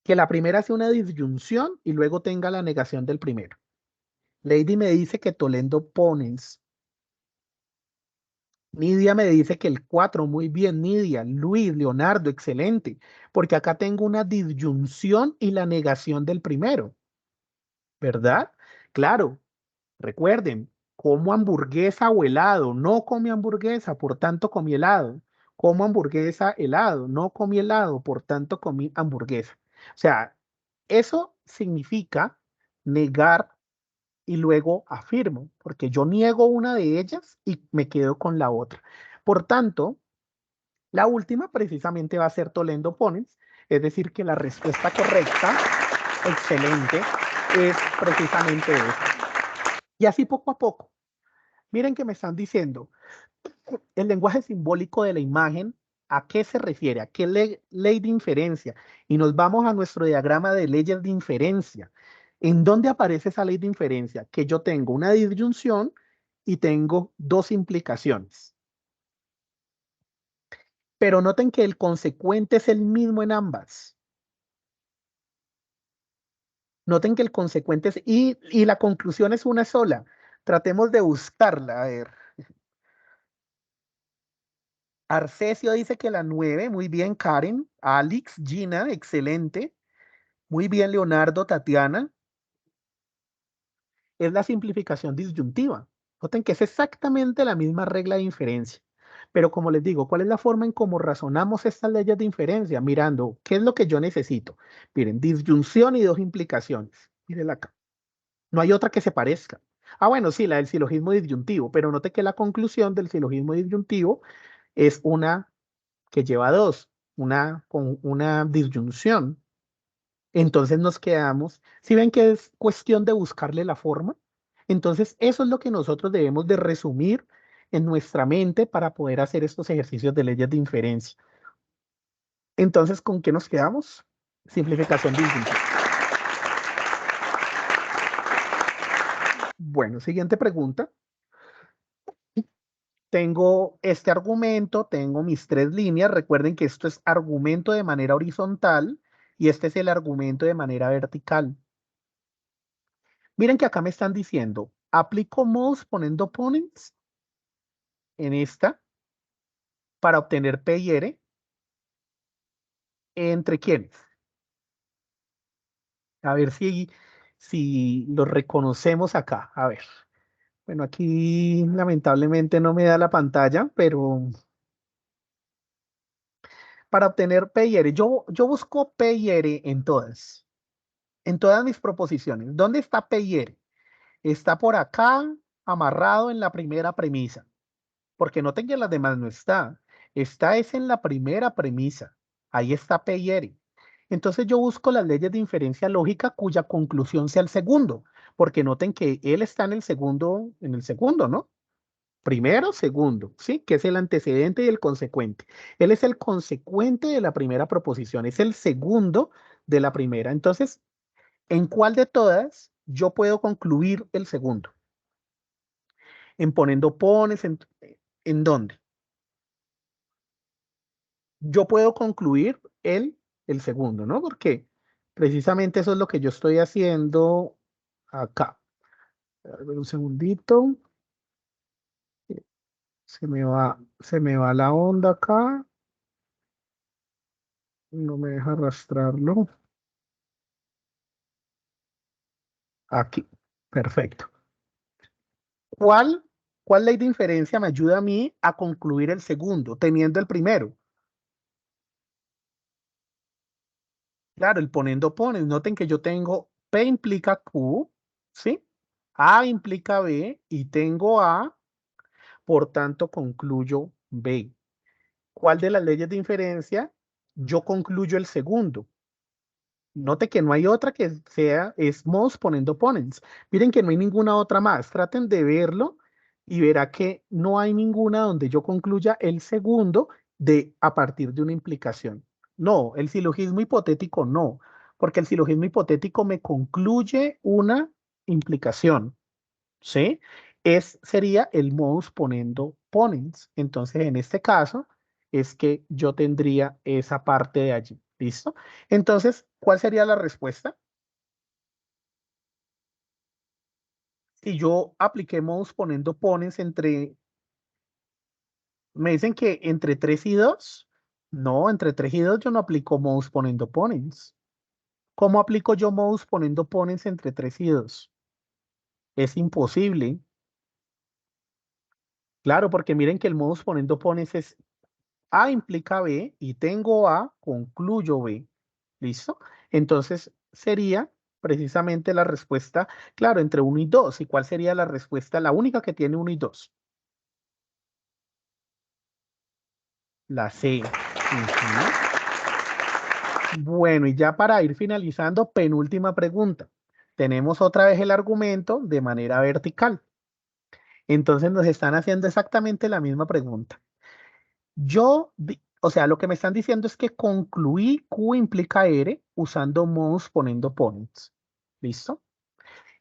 Que la primera sea una disyunción y luego tenga la negación del primero. Lady me dice que Tolendo Ponens. Nidia me dice que el 4, muy bien, Nidia. Luis, Leonardo, excelente. Porque acá tengo una disyunción y la negación del primero, ¿verdad? Claro, recuerden, como hamburguesa o helado, no comí hamburguesa, por tanto comí helado. Como hamburguesa, helado, no comí helado, por tanto comí hamburguesa. O sea, eso significa negar y luego afirmo, porque yo niego una de ellas y me quedo con la otra. Por tanto, la última precisamente va a ser Tolendo Ponens, es decir, que la respuesta correcta, excelente, es precisamente esa. Y así poco a poco. Miren que me están diciendo, el lenguaje simbólico de la imagen, ¿a qué se refiere? ¿A qué ley de inferencia? Y nos vamos a nuestro diagrama de leyes de inferencia. ¿En dónde aparece esa ley de inferencia? Que yo tengo una disyunción y tengo dos implicaciones. Pero noten que el consecuente es el mismo en ambas. Noten que el consecuente es, y la conclusión es una sola. Tratemos de buscarla. A ver. Arcesio dice que la 9, muy bien, Karen. Alex, Gina, excelente. Muy bien, Leonardo, Tatiana. Es la simplificación disyuntiva. Noten que es exactamente la misma regla de inferencia. Pero como les digo, ¿cuál es la forma en cómo razonamos estas leyes de inferencia? Mirando, ¿qué es lo que yo necesito? Miren, disyunción y dos implicaciones. Miren acá. No hay otra que se parezca. Ah, bueno, sí, la del silogismo disyuntivo, pero note que la conclusión del silogismo disyuntivo es una que lleva dos, una con una disyunción. Entonces nos quedamos, si ven que es cuestión de buscarle la forma, entonces eso es lo que nosotros debemos de resumir en nuestra mente para poder hacer estos ejercicios de leyes de inferencia. Entonces, ¿con qué nos quedamos? Simplificación disyuntiva. Bueno, siguiente pregunta. Tengo este argumento, tengo mis tres líneas. Recuerden que esto es argumento de manera horizontal y este es el argumento de manera vertical. Miren que acá me están diciendo, aplico mouse poniendo opponents en esta para obtener P y R. ¿Entre quiénes? A ver si los reconocemos acá. A ver. Bueno, aquí lamentablemente no me da la pantalla, pero para obtener P y R, yo busco P y R en todas mis proposiciones. ¿Dónde está P y R? Está por acá, amarrado en la primera premisa, porque noten que las demás no está. Está es en la primera premisa. Ahí está P y R. Entonces yo busco las leyes de inferencia lógica cuya conclusión sea el segundo, porque noten que él está en el segundo, ¿no? Primero, segundo, ¿sí? Que es el antecedente y el consecuente. Él es el consecuente de la primera proposición, es el segundo de la primera. Entonces, ¿en cuál de todas yo puedo concluir el segundo? En poniendo pones, ¿en dónde? Yo puedo concluir el segundo, ¿no? Porque precisamente eso es lo que yo estoy haciendo acá. A ver, un segundito. Se me va la onda acá. No me deja arrastrarlo. Aquí. Perfecto. ¿Cuál, cuál ley de inferencia me ayuda a mí a concluir el segundo, teniendo el primero? Claro, el poniendo pones. Noten que yo tengo P implica Q, ¿sí? A implica B y tengo A, por tanto concluyo B. ¿Cuál de las leyes de inferencia? Yo concluyo el segundo. Note que no hay otra que sea, es most ponent opponents. Miren que no hay ninguna otra más. Traten de verlo y verá que no hay ninguna donde yo concluya el segundo a partir de una implicación. No, el silogismo hipotético no, porque el silogismo hipotético me concluye una implicación, ¿sí? Sería el modus ponendo ponens. Entonces, en este caso, es que yo tendría esa parte de allí. ¿Listo? Entonces, ¿cuál sería la respuesta? Si yo apliqué modus ponendo ponens me dicen que entre 3 y 2. No, entre 3 y 2 yo no aplico modus ponendo ponens. ¿Cómo aplico yo modus ponendo ponens entre 3 y 2? Es imposible. Claro, porque miren que el modus ponendo ponens es A implica B y tengo A, concluyo B. ¿Listo? Entonces sería precisamente la respuesta, claro, entre 1 y 2. ¿Y cuál sería la respuesta? La única que tiene 1 y 2. La C. Ujú. Bueno, y ya para ir finalizando, penúltima pregunta. Tenemos otra vez el argumento de manera vertical. Entonces nos están haciendo exactamente la misma pregunta. O sea, lo que me están diciendo es que concluí Q implica R usando modus ponendo ponens. ¿Listo?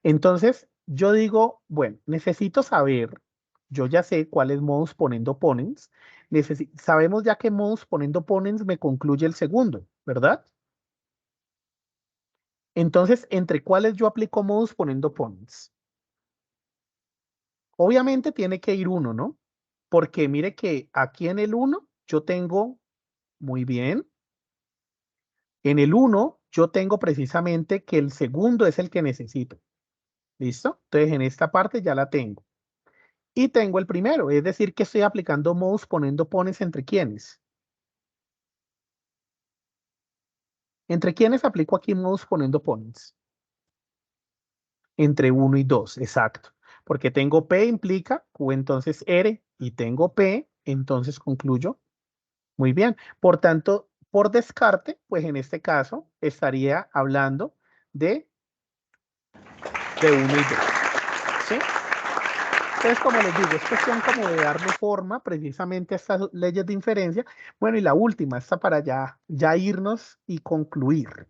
Entonces, yo digo, bueno, necesito saber, yo ya sé cuál es modus ponendo ponens. Sabemos ya que modus ponendo ponens me concluye el segundo, ¿verdad? Entonces, ¿entre cuáles yo aplico modus ponendo ponens? Obviamente tiene que ir uno, ¿no? Porque mire que aquí en el uno yo tengo, muy bien, en el uno yo tengo precisamente que el segundo es el que necesito. ¿Listo? Entonces, en esta parte ya la tengo. Y tengo el primero, es decir, que estoy aplicando modus ponendo ponens entre quiénes. ¿Entre quiénes aplico aquí modus ponendo ponens? Entre 1 y 2, exacto. Porque tengo P implica Q, entonces R, y tengo P, entonces concluyo. Muy bien. Por tanto, por descarte, pues en este caso estaría hablando de 1 y 2. ¿Sí? Entonces, como les digo, es cuestión como de darle forma precisamente a estas leyes de inferencia. Bueno, y la última, esta para ya irnos y concluir.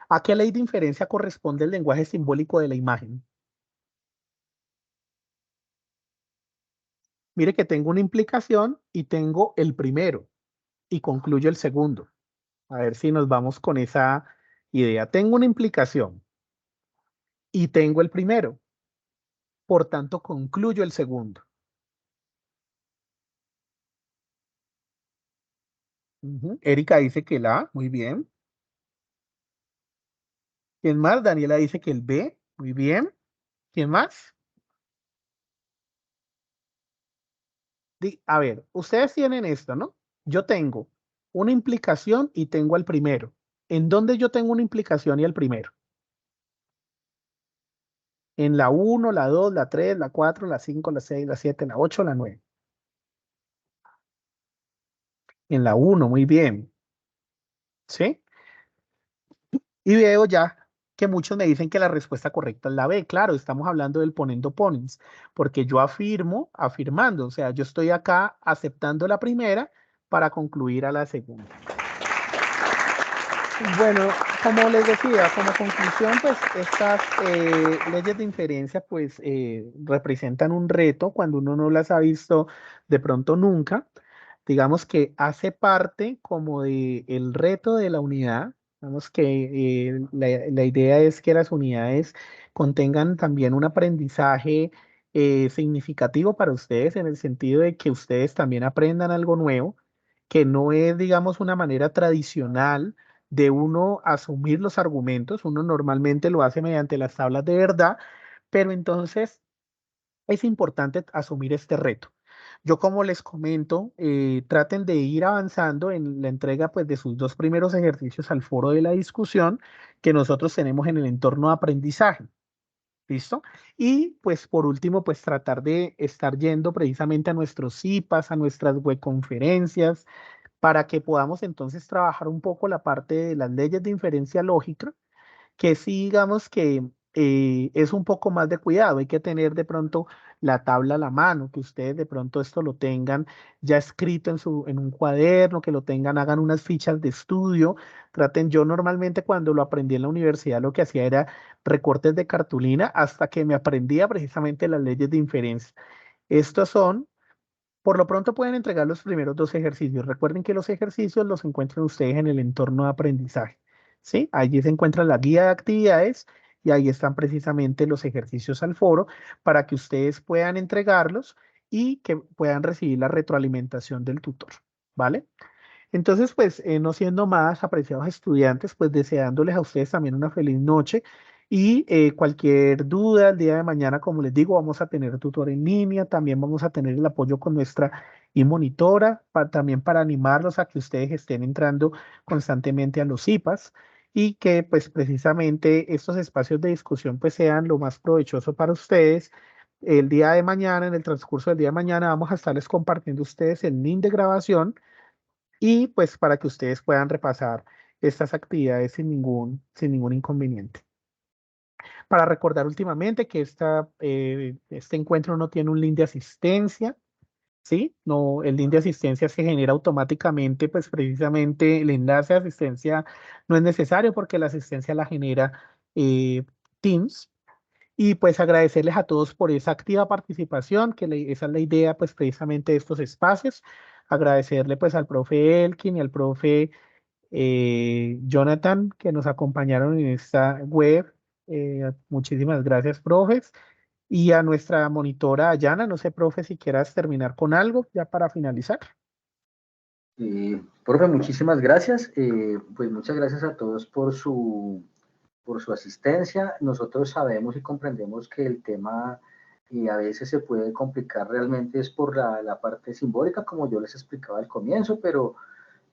¿A qué ley de inferencia corresponde el lenguaje simbólico de la imagen? Mire que tengo una implicación y tengo el primero y concluyo el segundo. A ver si nos vamos con esa idea. Tengo una implicación y tengo el primero. Por tanto, concluyo el segundo. Erika dice que el A, muy bien. ¿Quién más? Daniela dice que el B, muy bien. ¿Quién más? A ver, ustedes tienen esto, ¿no? Yo tengo una implicación y tengo el primero. ¿En dónde yo tengo una implicación y el primero? En la 1, la 2, la 3, la 4, la 5, la 6, la 7, la 8, la 9. En la 1, muy bien. ¿Sí? Y veo ya que muchos me dicen que la respuesta correcta es la B. Claro, estamos hablando del ponendo ponens, porque yo afirmo, afirmando, o sea, yo estoy acá aceptando la primera para concluir a la segunda. Bueno, como les decía, como conclusión, pues estas leyes de inferencia pues representan un reto cuando uno no las ha visto de pronto nunca. Digamos que hace parte como de el reto de la unidad. Digamos que la idea es que las unidades contengan también un aprendizaje significativo para ustedes en el sentido de que ustedes también aprendan algo nuevo, que no es, digamos, una manera tradicional de uno asumir los argumentos. Uno normalmente lo hace mediante las tablas de verdad, pero entonces es importante asumir este reto. Yo, como les comento, traten de ir avanzando en la entrega pues, de sus dos primeros ejercicios al foro de la discusión que nosotros tenemos en el entorno de aprendizaje. ¿Listo? Y pues por último, pues tratar de estar yendo precisamente a nuestros CIPAs, a nuestras webconferencias, para que podamos entonces trabajar un poco la parte de las leyes de inferencia lógica, que sí digamos que es un poco más de cuidado. Hay que tener de pronto la tabla a la mano, que ustedes de pronto esto lo tengan ya escrito en un cuaderno, que lo tengan, hagan unas fichas de estudio. Traten, yo normalmente cuando lo aprendí en la universidad lo que hacía era recortes de cartulina hasta que me aprendía precisamente las leyes de inferencia. Estos son por lo pronto pueden entregar los primeros 2 ejercicios. Recuerden que los ejercicios los encuentran ustedes en el entorno de aprendizaje. ¿Sí? Allí se encuentra la guía de actividades y ahí están precisamente los ejercicios al foro para que ustedes puedan entregarlos y que puedan recibir la retroalimentación del tutor. ¿Vale? Entonces, pues, no siendo más, apreciados estudiantes, pues deseándoles a ustedes también una feliz noche y cualquier duda el día de mañana, como les digo, vamos a tener tutor en línea, también vamos a tener el apoyo con nuestra monitora, también para animarlos a que ustedes estén entrando constantemente a los IPAs y que pues precisamente estos espacios de discusión pues sean lo más provechoso para ustedes. El día de mañana, en el transcurso del día de mañana, vamos a estarles compartiendo ustedes el link de grabación y pues para que ustedes puedan repasar estas actividades sin ningún inconveniente. Para recordar últimamente que este encuentro no tiene un link de asistencia, ¿sí? No, el link de asistencia se genera automáticamente, pues precisamente el enlace de asistencia no es necesario porque la asistencia la genera Teams. Y pues agradecerles a todos por esa activa participación, que esa es la idea pues precisamente de estos espacios. Agradecerle pues al profe Elkin y al profe Jonathan que nos acompañaron en esta web. Muchísimas gracias, profes. Y a nuestra monitora Ayana, no sé, profe, si quieras terminar con algo ya para finalizar. Profe, muchísimas gracias. Pues muchas gracias a todos por su asistencia. Nosotros sabemos y comprendemos que el tema a veces se puede complicar realmente es por la parte simbólica, como yo les explicaba al comienzo, pero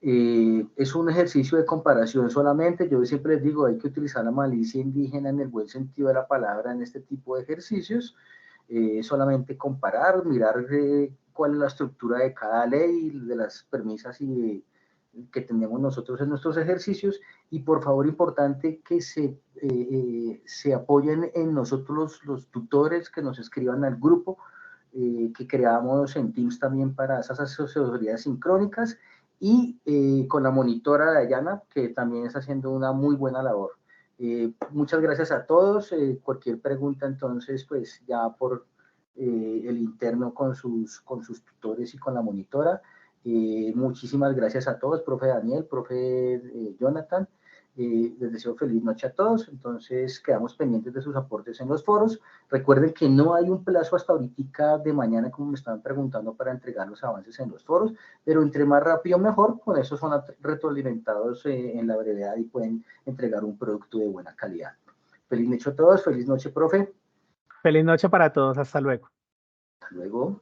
es un ejercicio de comparación solamente. Yo siempre les digo, hay que utilizar la malicia indígena en el buen sentido de la palabra en este tipo de ejercicios. Solamente comparar, mirar cuál es la estructura de cada ley, de las premisas que tenemos nosotros en nuestros ejercicios, y por favor, importante que se apoyen en nosotros los tutores, que nos escriban al grupo que creamos en Teams también para esas asesorías sincrónicas, y con la monitora Dayana, que también está haciendo una muy buena labor. Muchas gracias a todos. Cualquier pregunta, entonces, pues ya por el interno con sus tutores y con la monitora. Muchísimas gracias a todos, profe Daniel, profe Jonathan. Les deseo feliz noche a todos. Entonces, quedamos pendientes de sus aportes en los foros. Recuerden que no hay un plazo hasta ahorita de mañana, como me estaban preguntando, para entregar los avances en los foros, pero entre más rápido mejor. Con eso son retroalimentados en la brevedad y pueden entregar un producto de buena calidad. Feliz noche a todos. Feliz noche, profe. Feliz noche para todos. Hasta luego. Hasta luego.